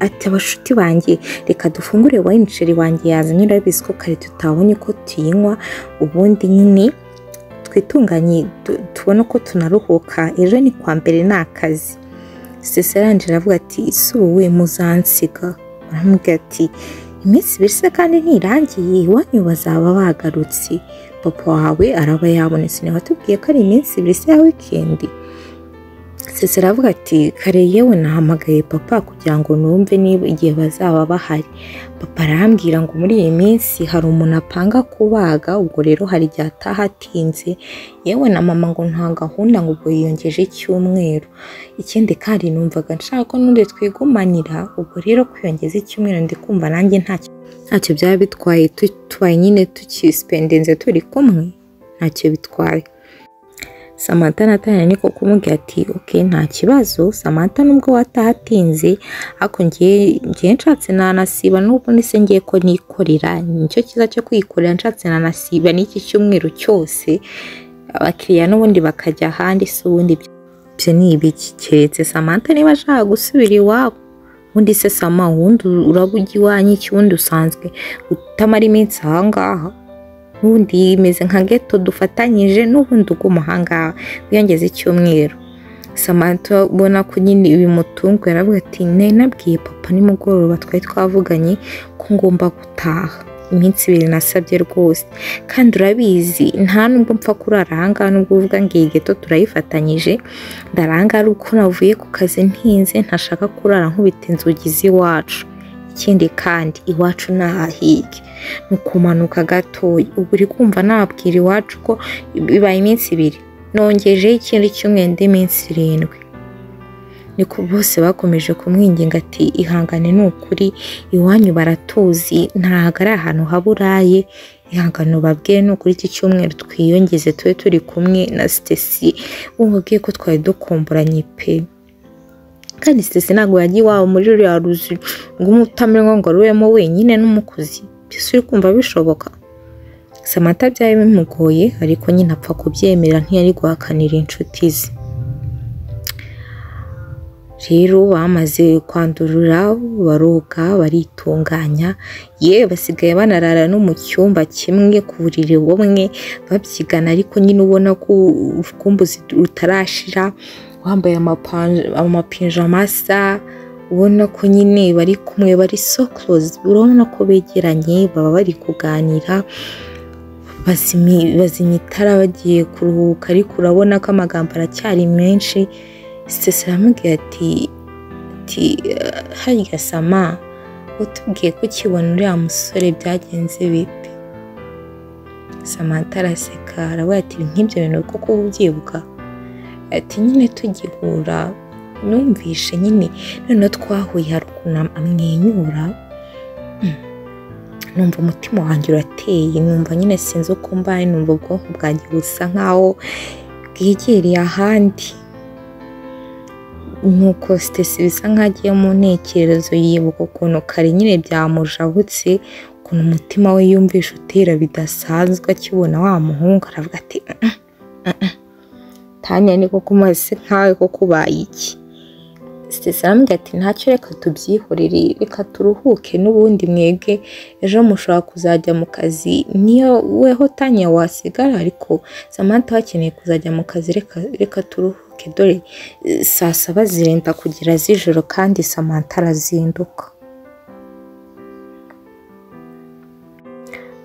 ati abashuti banjye reka dufungure wine, sheri wanjye yazanye urabizi ko kare tutabonye ko tuyinywa, ubundi nyine twitunganye tubona ko tunaruhuka, ejo ni kwa mbere ni akazi. Stacey arangije aravuga ati isi wowe muzansiga? Aramubwira ati iminsi ibiri se kandi ntirangiye, iwanyu bazaba bagarutse, papa wawe araba yabonetse, ntiwatubwiye ko ari iminsi ibiri se ya weekend? Stacey aravuga ati kare yewe nahamagaye papa kugira ngo numve niba igihe bazaba bahari. Papa arambwira ngo muri iyi minsi hari umuntu apanga kubaga, ubwo rero hari igihe ataha atinze. Yewe na mama ngo nta gahunda, ngo ubwo yiyongeje icyumweru. Ikindi kandi numvaga nshaka ko n'undi twigumanira, ubwo rero kwiyongeza icyumweru ndi kumva nanjye ntacyo byaba bitwaye, tubaye nyine tukispendenze turi kumwe, ntacyo bitwaye. Samantha na Tania niko kumubwira ati okay nta kibazo. Samantha nubwo watahatinze ako ngiye nshatse nanasiba, nubwo nise ngiye ko nikorera, nicyo kiza cyo kwikorera. Nshatse nanasiba n'iki cyumweru cyose, abakiriya n'ubundi bakajya ahandi, se ubundi byo ni ibiki? Keretse Samantha niba ashaka gusubira iwabo, ubundi se Sama wundi urabujya iwanyu iki? Wundi usanzwe utamara iminsi ahangaha, n'ubundi imeze nka ghetto dufatanyije, n'ubundi uguma ahangaha wiyongeza icyumweru. Samantha ubona ko nyine bimutunguye, aravuga ati nabwiye papa nimugoroba twari twavuganye ko ngomba gutaha, iminsi ibiri nasabye rwose, kandi urabizi nta nubwo mpfa kurara ahangaha, nubwo uvuga ngo iyi ghetto turayifatanyije, ndaranga ari uko navuye ku kazi ntinze, ntashaka kurara nkubita inzugi z'iwacu. Ikindi kandi iwacu nahahige nukumanuka gatoya, ubu uri kumva nabwira iwacu ko bibaye iminsi ibiri, nongejeho ikindi cyumweru iminsi 7. Niko bose bakomeje kumwinginga ati ihangane ni ukuri iwanyu baratuzi, ntago ari ahantu haburaye, ihangane ubabwire ni ukuri iki cyumweru twiyongeze tube turi kumwe na Stacey, ubabwiye ko twari dukumburanye pe. Kandi Stacey ntabwo yagiye iwabo muri ruriya ruzi ngo umutamenye ngo arubemo wenyine n'umukozi, byose uri kumva bishoboka. Samantha byari bimugoye, ariko nyine apfa kubyemera, ntiyari guhakanira inshuti ze. Rero bamaze kwandurura, baroga, baritunganya, basigaye banarara no mu cyumba kimwe ku buriri bumwe babyigana, ariko nyine ubona ko urukumbuzi rutarashira, wambaye amapinjama asa, ubona ko nyine bari kumwe, bari so close, urabona ko begeranye, baba bari kuganira, bazimya itara bagiye kuruhuka, ariko urabona ko amagambo aracyari menshi. Stacey aramubwira ati harya Sama utubwiye ko ukibona uriya musore byagenze bite? Samantha araseka aravuga ati nk'ibyo bintu koko ubyibuka, ati nyine tugihura numvishe nyine none twahuye hari ukuntu amwenyura, numva umutima wanjye urateye, numva nyine sinzi uko mbaye, numva ubwonko bwanjye busa nkaho bwegereye ahandi. Nuko Stacy bisa nkagiye mu ntekerezo yibuka ukuntu kare nyine byamujabutse, ukuntu umutima we yumvisha utera bidasanzwe akibona wa muhungu, aravuga ati Tanya ni koko maze nkawe koko ubaye iki. Stacy aramubwira ati ntacyo reka tubyihorere, reka turuhuke n'ubundi mwebwe ejo mushobora kuzajya mu kazi, niyo weho Tanya wasigara ariko Samantha wakeneye kuzajya mu kazi, reka turuhuke dore saa 7 zirenda kugira z'ijoro kandi Samantha arazinduka.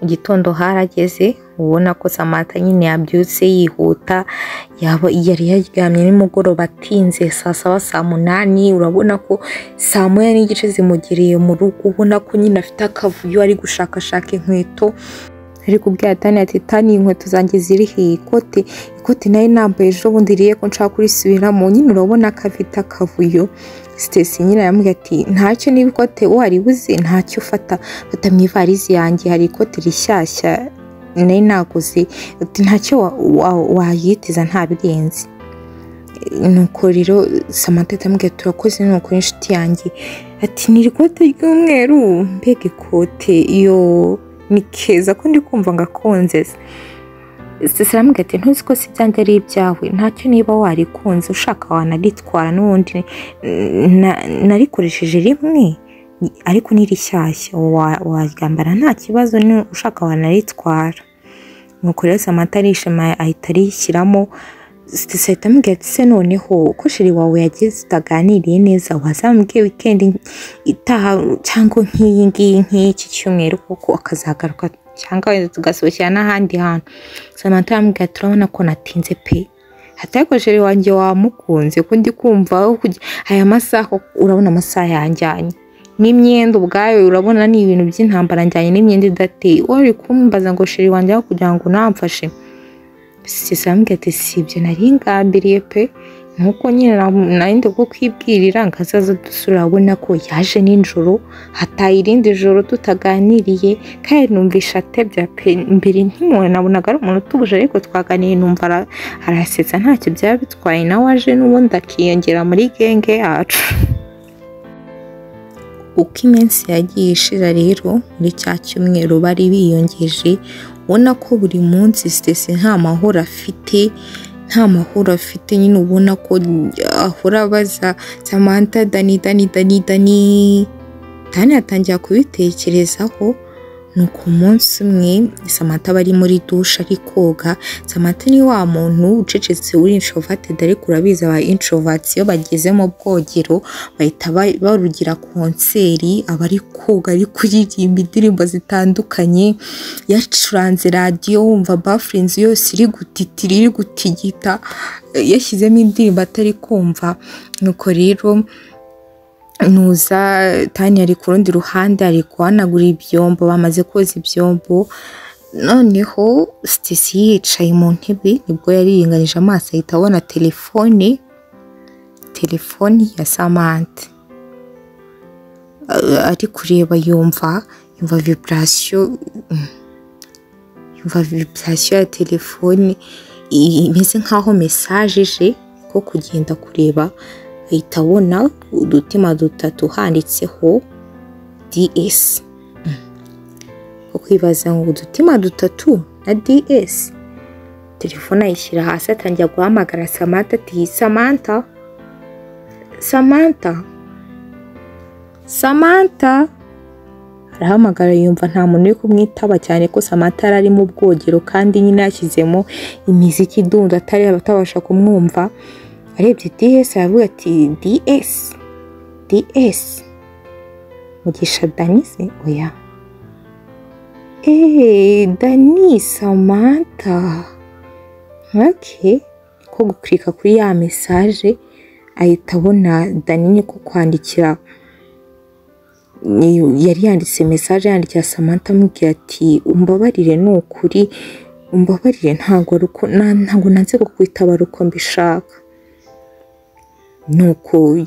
Mu gitondo harageze ubona ko Samantha nyine yabyutse yihuta, yari yaryamye nimugoroba atinze saa 7 saa 8, urabona ko saa 9 n'igice zimugereye mu rugo, ubona ko nyine afite akavuyo ari gushakashaka inkweto, ari kubwira Tanya ati Tanya inkweto zanjye ziri he, ikote nayo nambaye ejo bundi riye ko nshaka kurisubiramo, nyine urabona ko afite akavuyo. Stacy nyine aramubwira ati ntacyo niba ikote waribuze ntacyo fata mu ivarizi yanjye hari ikote rishyashya nari naguze, ati ntacyo wayitiza nta birenze. Nuko rero Samantha atamubwira turakoze nuko inshuti yanjye, ati ni ikote ry'umweru, mbega ikote iyo ni keza ko ndi kumva ngakonze. Stacy aramubwira ati ntuzi ko si byanjye ari ibyawe, ntacyo niba warikunze ushaka wanaritwara, n'ubundi narikoresheje rimwe ariko ni rishyashya waryambara nta kibazo, ni ushaka wanaritwara. Nuko rero Samantha arishima ahita arishyiramo. Stacy ahita amubwira ati se noneho ko sheri wawe yageze utaganiriye neza, wazambwiye weekend itaha cyangwa nk'iki cyumweru kuko akazagaruka cyangwa tugasohokera n'ahandi hantu. Samantha amubwira turabona ko natinze pe, hatako sheri wanjye wamukunze ko ndi kumva aya masaha, urabona amasaha yanjyanye n'imyenda ubwayo, urabona ni ibintu by'intambara njyanye n'imyenda idateye, wari kumbaza ngo sheri wanjye aho kugira ngo namfashe. Stacy amubwira ati sibyo nari ngambiriye pe, nuko nyine narinde ko kwibwirira ngazaza dusura, abona ko yaje ninjoro hataye irindi joro tutaganiriye, kandi numvisha atebya pe, mbere nkimubona nabonaga ari umuntu utuje, ariko twaganiye numva arasetsa ntacyo byaba bitwaye, nawe aje n'ubundi akiyongera muri genge yacu. Uko iminsi yagiye ishira rero muri cya cyumweru bari biyongeje, ubona ko buri munsi Stacy nta mahoro afite, nyine ubona ko ahora abaza Samantha Dani. Tanya atangira kubitekerezaho. Nuko umunsi umwe Samantha bari muri dushe ari koga. Samantha ni wa muntu ucecetse uri introverted, ariko urabizi aba introverts iyo bageze mu bwogero bahita barugira konseri, abari koga ari kuririmba indirimbo zitandukanye, yacuranze radio wumva buffrings yose iri gutitira iri gutigita, yashyizemo indirimbo atari kumva. Nuko rero nuza Tanya ari ku rundi ruhande ari guhanagura ibyombo, bamaze koza ibyombo, noneho Stacy yicaye mu ntebe nibwo yariringanije amaso ahita abona telefone ya Samantha, ari kureba yumva vibration ya telefone imeze nkaho message ije ko kugenda kureba, ahita abona udutima 3 handitseho DS. Kwibaza ngo udutima 3 na DS, telefone ayishyira hasi atangira guhamagara Samantha ati Samantha arahamagara, yumva nta muntu uri kumwitaba cyane ko Samantha ari mu bwogero, kandi nyine yashyizemo imiziki idunda atari abatabasha kumwumva. Arebye DS aravuga ati DS Mugisha Dani se oya Dani Samantha. Okay, ko guklika kuri ya message ahita abona Dani ni ko kwandikira, yari yanditse message yandikira Samantha amubwira ati umbabarire n'ukuri umbabarire ntabwo nanze kukwitaba uko mbishaka. Nuko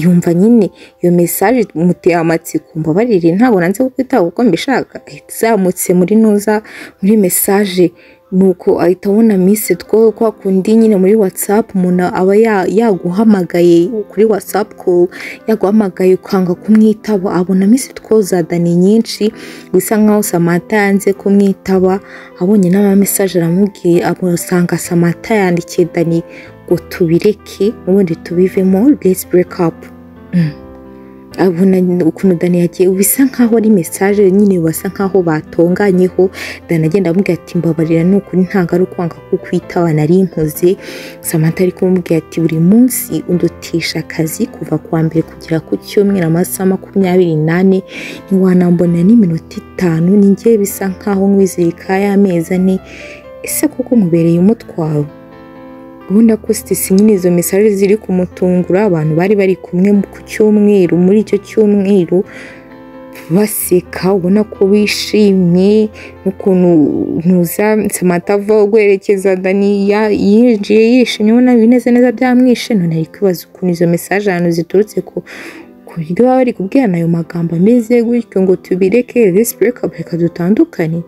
yumva nyine iyo message muteye amatsiko, umbabarire ntabwo nanze kukwitaba uko mbishaka, izamutse muri message. Nuko ahita abona message two kwa kundi nyine muri WhatsApp umuntu aba yaguhamagaye kuri WhatsApp call, yaguhamagaye ukanga kumwitaba, abona message ko zadani nyinshi bisa nkaho Samantha yanze kumwitaba. Abonye n'ama message aramubwiye, abusanga Samantha yandikiye Dani ngo tubireke ubundi tubivemo, let's break up. Abona ukuntu Dani yagiye bisa nkaho ari message nyine basa nkaho batonganyeho. Dani agenda amubwira ati mbabarira n'ukuri ntago ari ukwanga kukwitaba nari mpuze. Samantha ari kumubwira ati buri munsi undutisha akazi kuva kuwa mbere kugera ku cyumweru amasaha 28 ntiwanambona n'iminota 5 ninjye bisa nkaho nkwizirika y'amezi 4. Ese kuko mubereye umutwaro? Ubona ko Stacey nyine izo message ziri kumutungura. Abantu bari kumwe ku cyumweru, muri icyo cyumweru baseka ubona ko bishimye n'ukuntu ntuza Samantha ava guherekeza Dani yinjiye yishimye ubona bineze neza byamwishe. None ari kwibaza ukuntu izo message ahantu ziturutse ku buryo baba bari kubwirana ayo magambo ameze gutyo ngo tubireke, let's break up, reka dutandukane.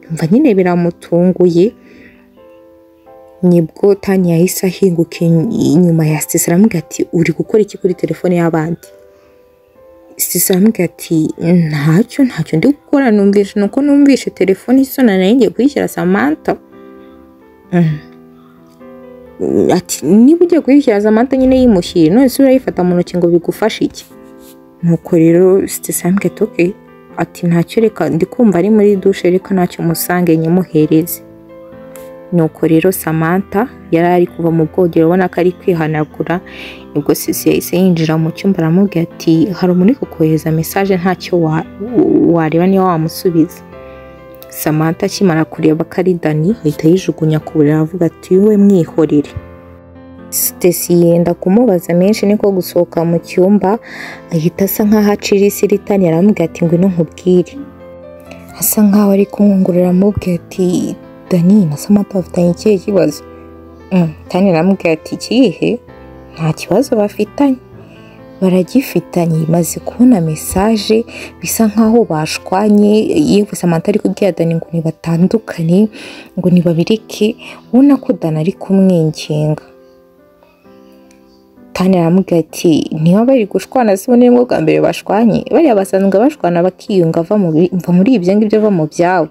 Umva nyine biramutunguye. Nibwo Tanya yahise ahinguka inyuma ya Stacey aramubwira ati uri gukora iki kuri telefone y'abandi? Stacey aramubwira ati ntacyo ndi gukora, numvishe telefone isona nari ngiye kuyishyira Samantha. Ati niba ugiye kuyishyira Samantha nyine yimushyire, none se urayifata mu ntoki ngo bigufashe iki? Nuko rero Stacey aramubwira ati okay, ati ntacyo, reka ndikumva ari muri douche, reka ntacyo musange nyimuhereze. Nuko rero Samantha yari ari kuva mu bwogero ubona ko ari kwihanagura. Nibwo Stacey yahise yinjira mu cyumba aramubwira ati hari umuntu kukohereza message ntacyo wareba niba wamusubiza. Samantha akimara kureba ko ari Dani ahita yijugunya ku buriri avuga ati we mwihorere. Stacey yenda kumubaza menshi niko gusohoka mu cyumba ahita asa nkaho acira isiri Tanya aramubwira ati ngwino nkubwire. Asa nkaho ari kumwongorera amubwira ati Dani na Samantha bafitanye ikihe kibazo? Tanya aramubwira ati ikihe? Nta kibazo bafitanye. Baragifitanye. Maze kubona message bisa nkaho bashwanye, yewe Samantha ari kubwira Dani ngo nibatandukane, ngo nibabireke, ubona ko Dani ari kumwinginga. Tanya aramubwira ati niba bari gushwana se nibwo bwa mbere bashwanye? Bariya basanzwe bashwana bakiyunga mva muri ibyo ngibyo va mu byabo.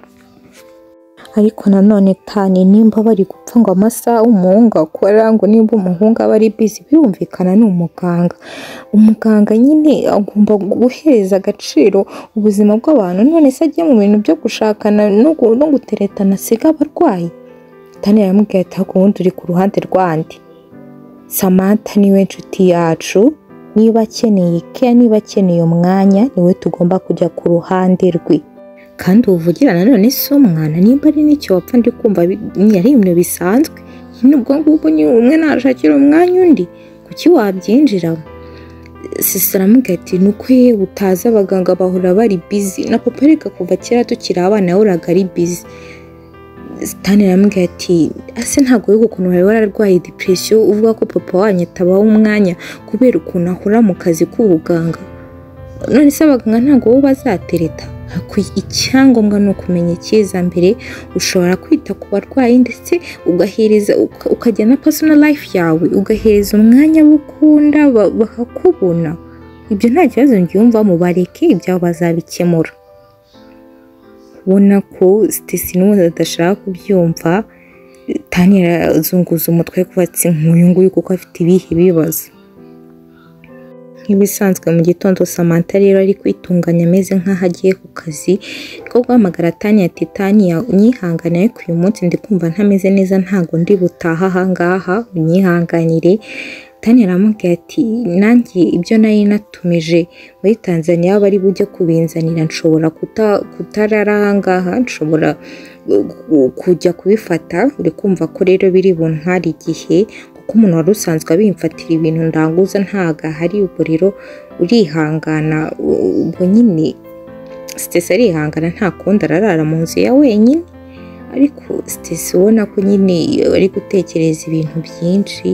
Ariko nanone Tanya nimba bari gupfa ngo amasaha umuhungu akora, ngo nimba umuhungu aba ari busy, birumvikana ni umuganga nyine agomba guhereza agaciro ubuzima bw'abantu. None se agiye mu bintu byo gushakana no guteretana siga abarwayi? Tanya aramubwira ati ahubwo ubundi uri ku ruhande rwandi. Samantha niwe nshuti yacu, niba akeneye care, niba akeneye umwanya, niwe tugomba kujya ku ruhande rwe. Kandi uvugira nanone si umwana, nimba ari n'icyo wapfa ndi kumva ari ibintu bisanzwe. Nubwo ngubwo ni umwe nashakira umwanya undi, kuki wabyinjiramo? Stacey aramubwira ati nuko yewe utazi abaganga bahora bari busy, na papa reka kuva kera tukiri abana yahoraga ari busy. Tanya aramubwira ati ase ntabwo wiga ukuntu wari wararwaye depression uvuga ko papa wanyu atabaho umwanya kubera ukuntu ahora mu kazi k'ubuganga? None se abaganga ntabwo bo bazatereta? Icyangombwa ni ukumenya icyiza mbere. Ushobora kwita ku barwayi ndetse ugahereza ukajya na personal life yawe, ugahereza umwanya ukunda bakakubona. Ibyo nta kibazo ngyumva, mubareke ibyabo bazabikemura. Ubona ko Stacey n'ubundi adashaka kubyumva. Tanya azunguza umutwe kubatse nk'uyu nguyu kuko afite ibihe bibazo. Nk'ibisanzwe mu gitondo Samantha rero ari kwitunganya ameze nk'aho agiye ku kazi, ko guhamagara Tanya ati Tanya unyihangane ariko uyu munsi ndi kumva ntameze neza, ntago ndi butaha aha ngaha, unyihanganire. Tanya aramubwira ati nanjye ibyo nari natumije muri Tanzania bari bujye kubinzanira, nshobora kutarara aha ngaha, nshobora kujya kubifata. Uri kumva ko rero biri buntware igihe kuko umuntu wari usanzwe abimfatira ibintu ndanguza ntago ahari. Ubwo rero urihangana. Ubwo nyine Stacey arihangana, nta kundi ararara mu nzu ya wenyine. ariko Stacy ubona ko nyine ari gutekereza ibintu byinshi,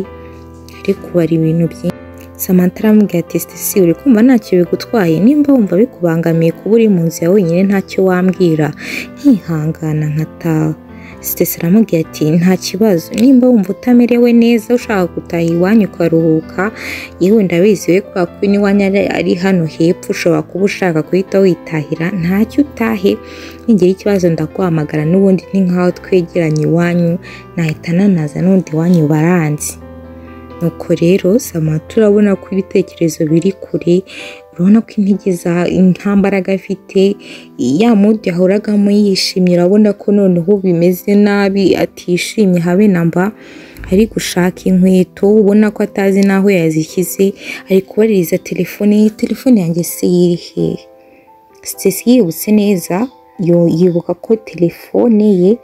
ari kubara ibintu byinshi. Samantha aramubwira ati Stacy uri kumva ntacyo bigutwaye, nimba wumva bikubangamiye kuba uri mu nzu yawe wenyine ntacyo wambwira nkihangana nkataha. Stacy aramubwira ati nta kibazo, nimba wumva utamerewe neza ushaka gutaha iwanyu ukaruhuka, yewe ndabizi we kubera ko n'iwanyu ari hano hepfo ushobora kuba ushaka guhita witahira, ntacyo utahe, ningira ikibazo ndaguhamagara, n'ubundi ni nkaho twegeranye iwanyu nahita nanaza n'undi iwanyu baranzi. Nuko rero Samantha urabona ko ibitekerezo biri kure, urabona ko nta mbaraga afite, ya mudi yahoragamo yishimye urabona ko noneho bimeze nabi, atishimye habe namba, ari gushaka inkweto ubona ko atazi naho yazishyize, ari kubaririza telefone yanjye se iri hehe. Stacy yibutse neza yibuka ko telefone ye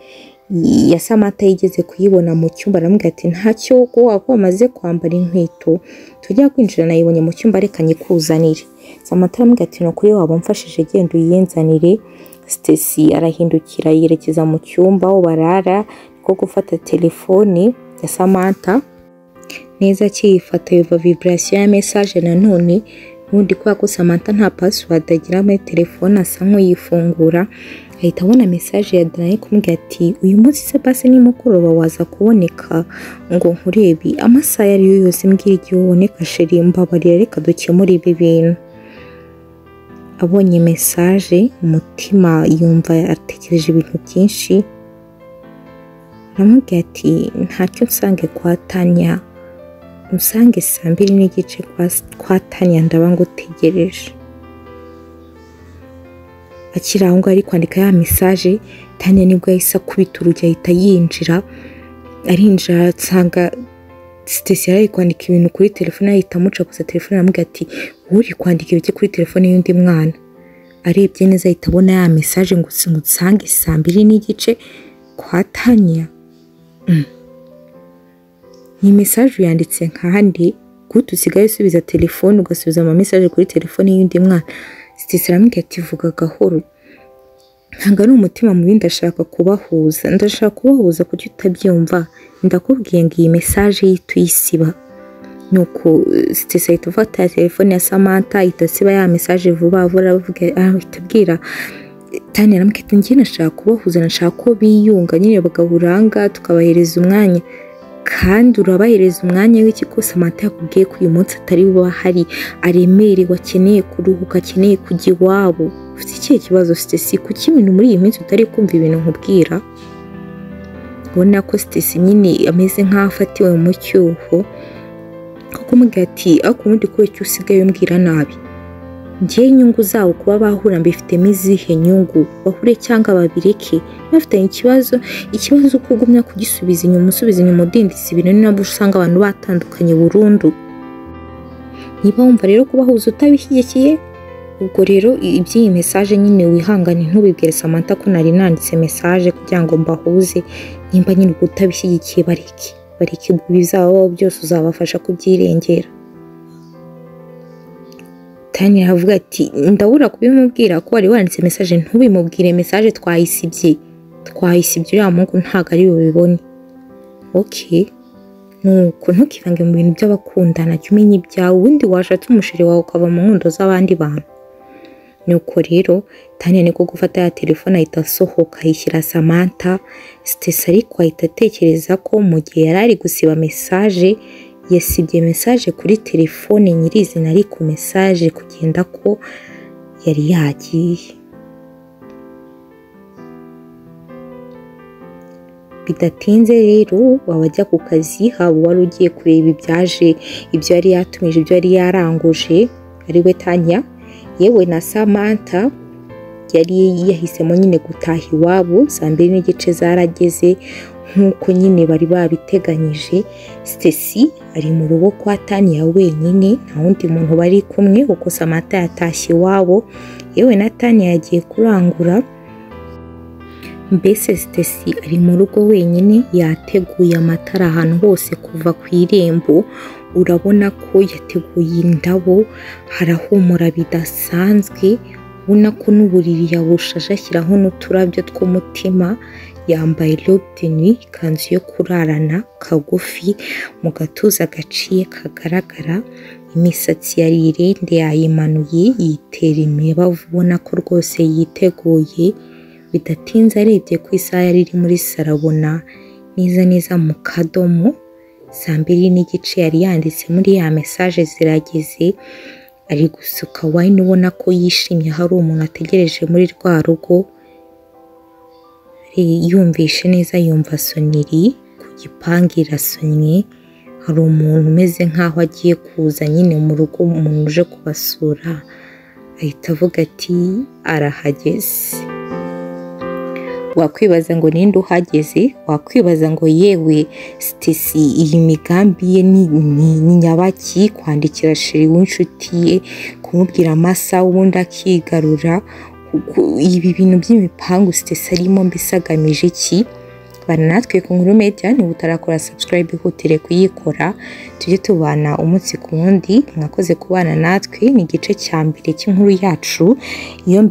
ya Samantha yigeze kuyibona mu cyumba, aramubwira ati ntacyo ko wamaze kwambara inkweto tujya kwinjira, nayibonye mu cyumba reka nyikuzanire. Samantha aramubwira ati no kuri waba mfashije genda uyenzanire. Stacy arahindukira yerekeza mu cyumba aho barara ko gufata telefone ya Samantha, neza akiyifata yumva vibration ya message nanone, ubundi kubera ko Samantha nta password agira muri telefone asa nk'uyifungura, ahita abona message ya Dana kumubwira ati uyu munsi se base nimugoroba waza kuboneka ngo nkurebe, amasaha yari yose mbwira igihe uboneka sheri mbabarira reka dukemure ibi bintu. Abonye message umutima yumva atekereje ibintu byinshi, aramubwira ati ntacyo nsange kwa Tanya, usange 2:30 kwa Tanya ndaba ngo utegereje. Akiri aho ngaho ari kwandika ya message, Tanya nibwo yahise akubita urugi ahita arinjira asanga Stacy ari kwandika ibintu kuri telefone, ahita amuca gusa telefone aramubwira ati uri kwandika ibiki kuri telefone y'undi mwana. Arebye neza ahita abona ya message ngo usange 2:30 kwa Tanya. Ni message yanditse nkandi gutu usigaye usubiza telefone ugasubiza ama message kuri telefone y'undi mwana. Stacy aramubwira ati vuga gahoro, ntabwo ari umutima mubi ndashaka kubahuza kuki utabyumva, ndakubwiye ngo iyi message yituyisiba. Nuko Stacy ahita afata telefone ya Samantha itasiba ya message vuba vuba, itabwira Tanya aramubwira ati njye nashaka kubahuza, nashaka ko biyunga nyine bagaburanga tukabahereza umwanya, kandi urabahereza umwanya w'iki ko Samantha yakubwiye ko uyu munsi atari buba hari, aremerewe akeneye kuruhuka, akeneye kujya iwabo. Ufite ikihe kibazo Stacy? Kuki ibintu muri iyi minsi utari kumva ibintu nkubwira? Ubona ko Stacy nyine ameze nk'aho afatiwe mu cyuho, kuko umubwira ati ako ubundi kubera icyo usigaye umbwira nabi, njye inyungu zabo kuba bahura mbifitemo izihe nyungu? Bahure cyangwa babireke, bafitanye ikibazo uko ugumya kugisubiza inyuma udindisa ibintu, ni nabwo usanga abantu batandukanye burundu. Niba wumva rero kubahuza utabishyigikiye, ubwo rero iby'iyi message nyine wihangane ntubibwire Samantha ko nari nanditse message kugira ngo mbahuze, nimba nyine utabishyigikiye bareke bizabaho byose uzabafasha kubyirengera. Tanya aravuga ati ndabura kubimubwira ko wari wanditse message, ntubimubwire message twayisibye uriya mungu ntago ari bubibone. Okay, nuko ntukivange mu bintu by'abakundana, jya umenya ibyawe, ubundi washatse umusheri wawe ukava mu nkundo z'abandi bantu. Nuko rero Tanya niko gufata ya telefone ahita asohoka ayishyira Samantha. Stacy ariko ahita atekereza ko mu gihe yari ari gusiba message yasibye message kuri telefone nyirizina, ariko message kugenda ko yari yagiye. Bidatinze rero wabajya ku kazi, haba wari ugiye kureba ibyo yari yatumije, ibyo yari yaranguje ari we Tanya, yewe na Samantha yari yahisemo nyine gutaha iwabo 2:30 zarageze nk'uko nyine bari babiteganyije. Stacy ari mu rugo kwa Tanya wenyine, nta wundi muntu bari kumwe kuko Samantha yatashye iwabo, yewe na Tanya yagiye kurangura. Mbese Stacy ari mu rugo wenyine, yateguye amatara ahantu hose kuva ku irembo, urabona ko yateguye indabo, harahumura bidasanzwe, ubona ko n'uburiri yabushaje ashyiraho n'uturabyo tw'umutima, yambaye robe de nuit, ikanzu yo kurarana kagufi mu gatuza gaciye kagaragara, imisatsi yari irende yayimanuye yitera imibavu, ubona ko rwose yiteguye. Bidatinze arebye ku isaha yari iri muri salo abona neza mu kadomo 2:30 yari yanditse muri ya message zirageze. Ari gusuka wine ubona ko yishimye, hari umuntu ategereje muri rwa rugo. Yumvishe neza, yumva soneri ku gipangu irasonye, hari umuntu umeze nkaho agiye kuza nyine mu rugo, umuntu uje kubasura. Ahita avuga ati arahageze. Wakwibaza ngo ninde uhageze, wakwibaza ngo yewe Stacy iyi migambi ye ni nyabaki, kwandikira sheri w'inshuti ye kumubwira amasaha ubundi akigarura. Ibi bintu by'imipangu Stacy arimo mbisagamije iki? Bana natwe ku Nkuru Media, niba utarakora subscribe ihutire kuyikora, tujye tubana umunsi ku wundi. Mwakoze kubana natwe, ni igice cya mbere cy'inkuru yacu. Iyo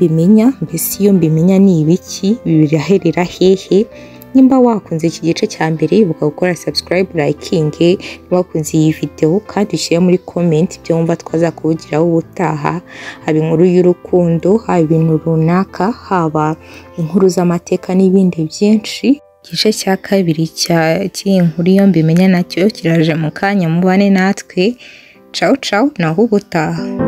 mbimenya ni ibiki, biraherera hehe? Nimba wakunze iki gice cya mbere, ibuka gukora subscribe, liking, niba wakunze iyi video kandi ushyire muri comment ibyo wumva twazakuvugiraho ubutaha, haba inkuru y'urukundo, haba ibintu runaka, haba inkuru z'amateka n'ibindi byinshi. Igice cya kabiri cy'iyi nkuru iyo mbimenya nacyo kiraje mu kanya, mubane natwe. Ciao naho ubutaha.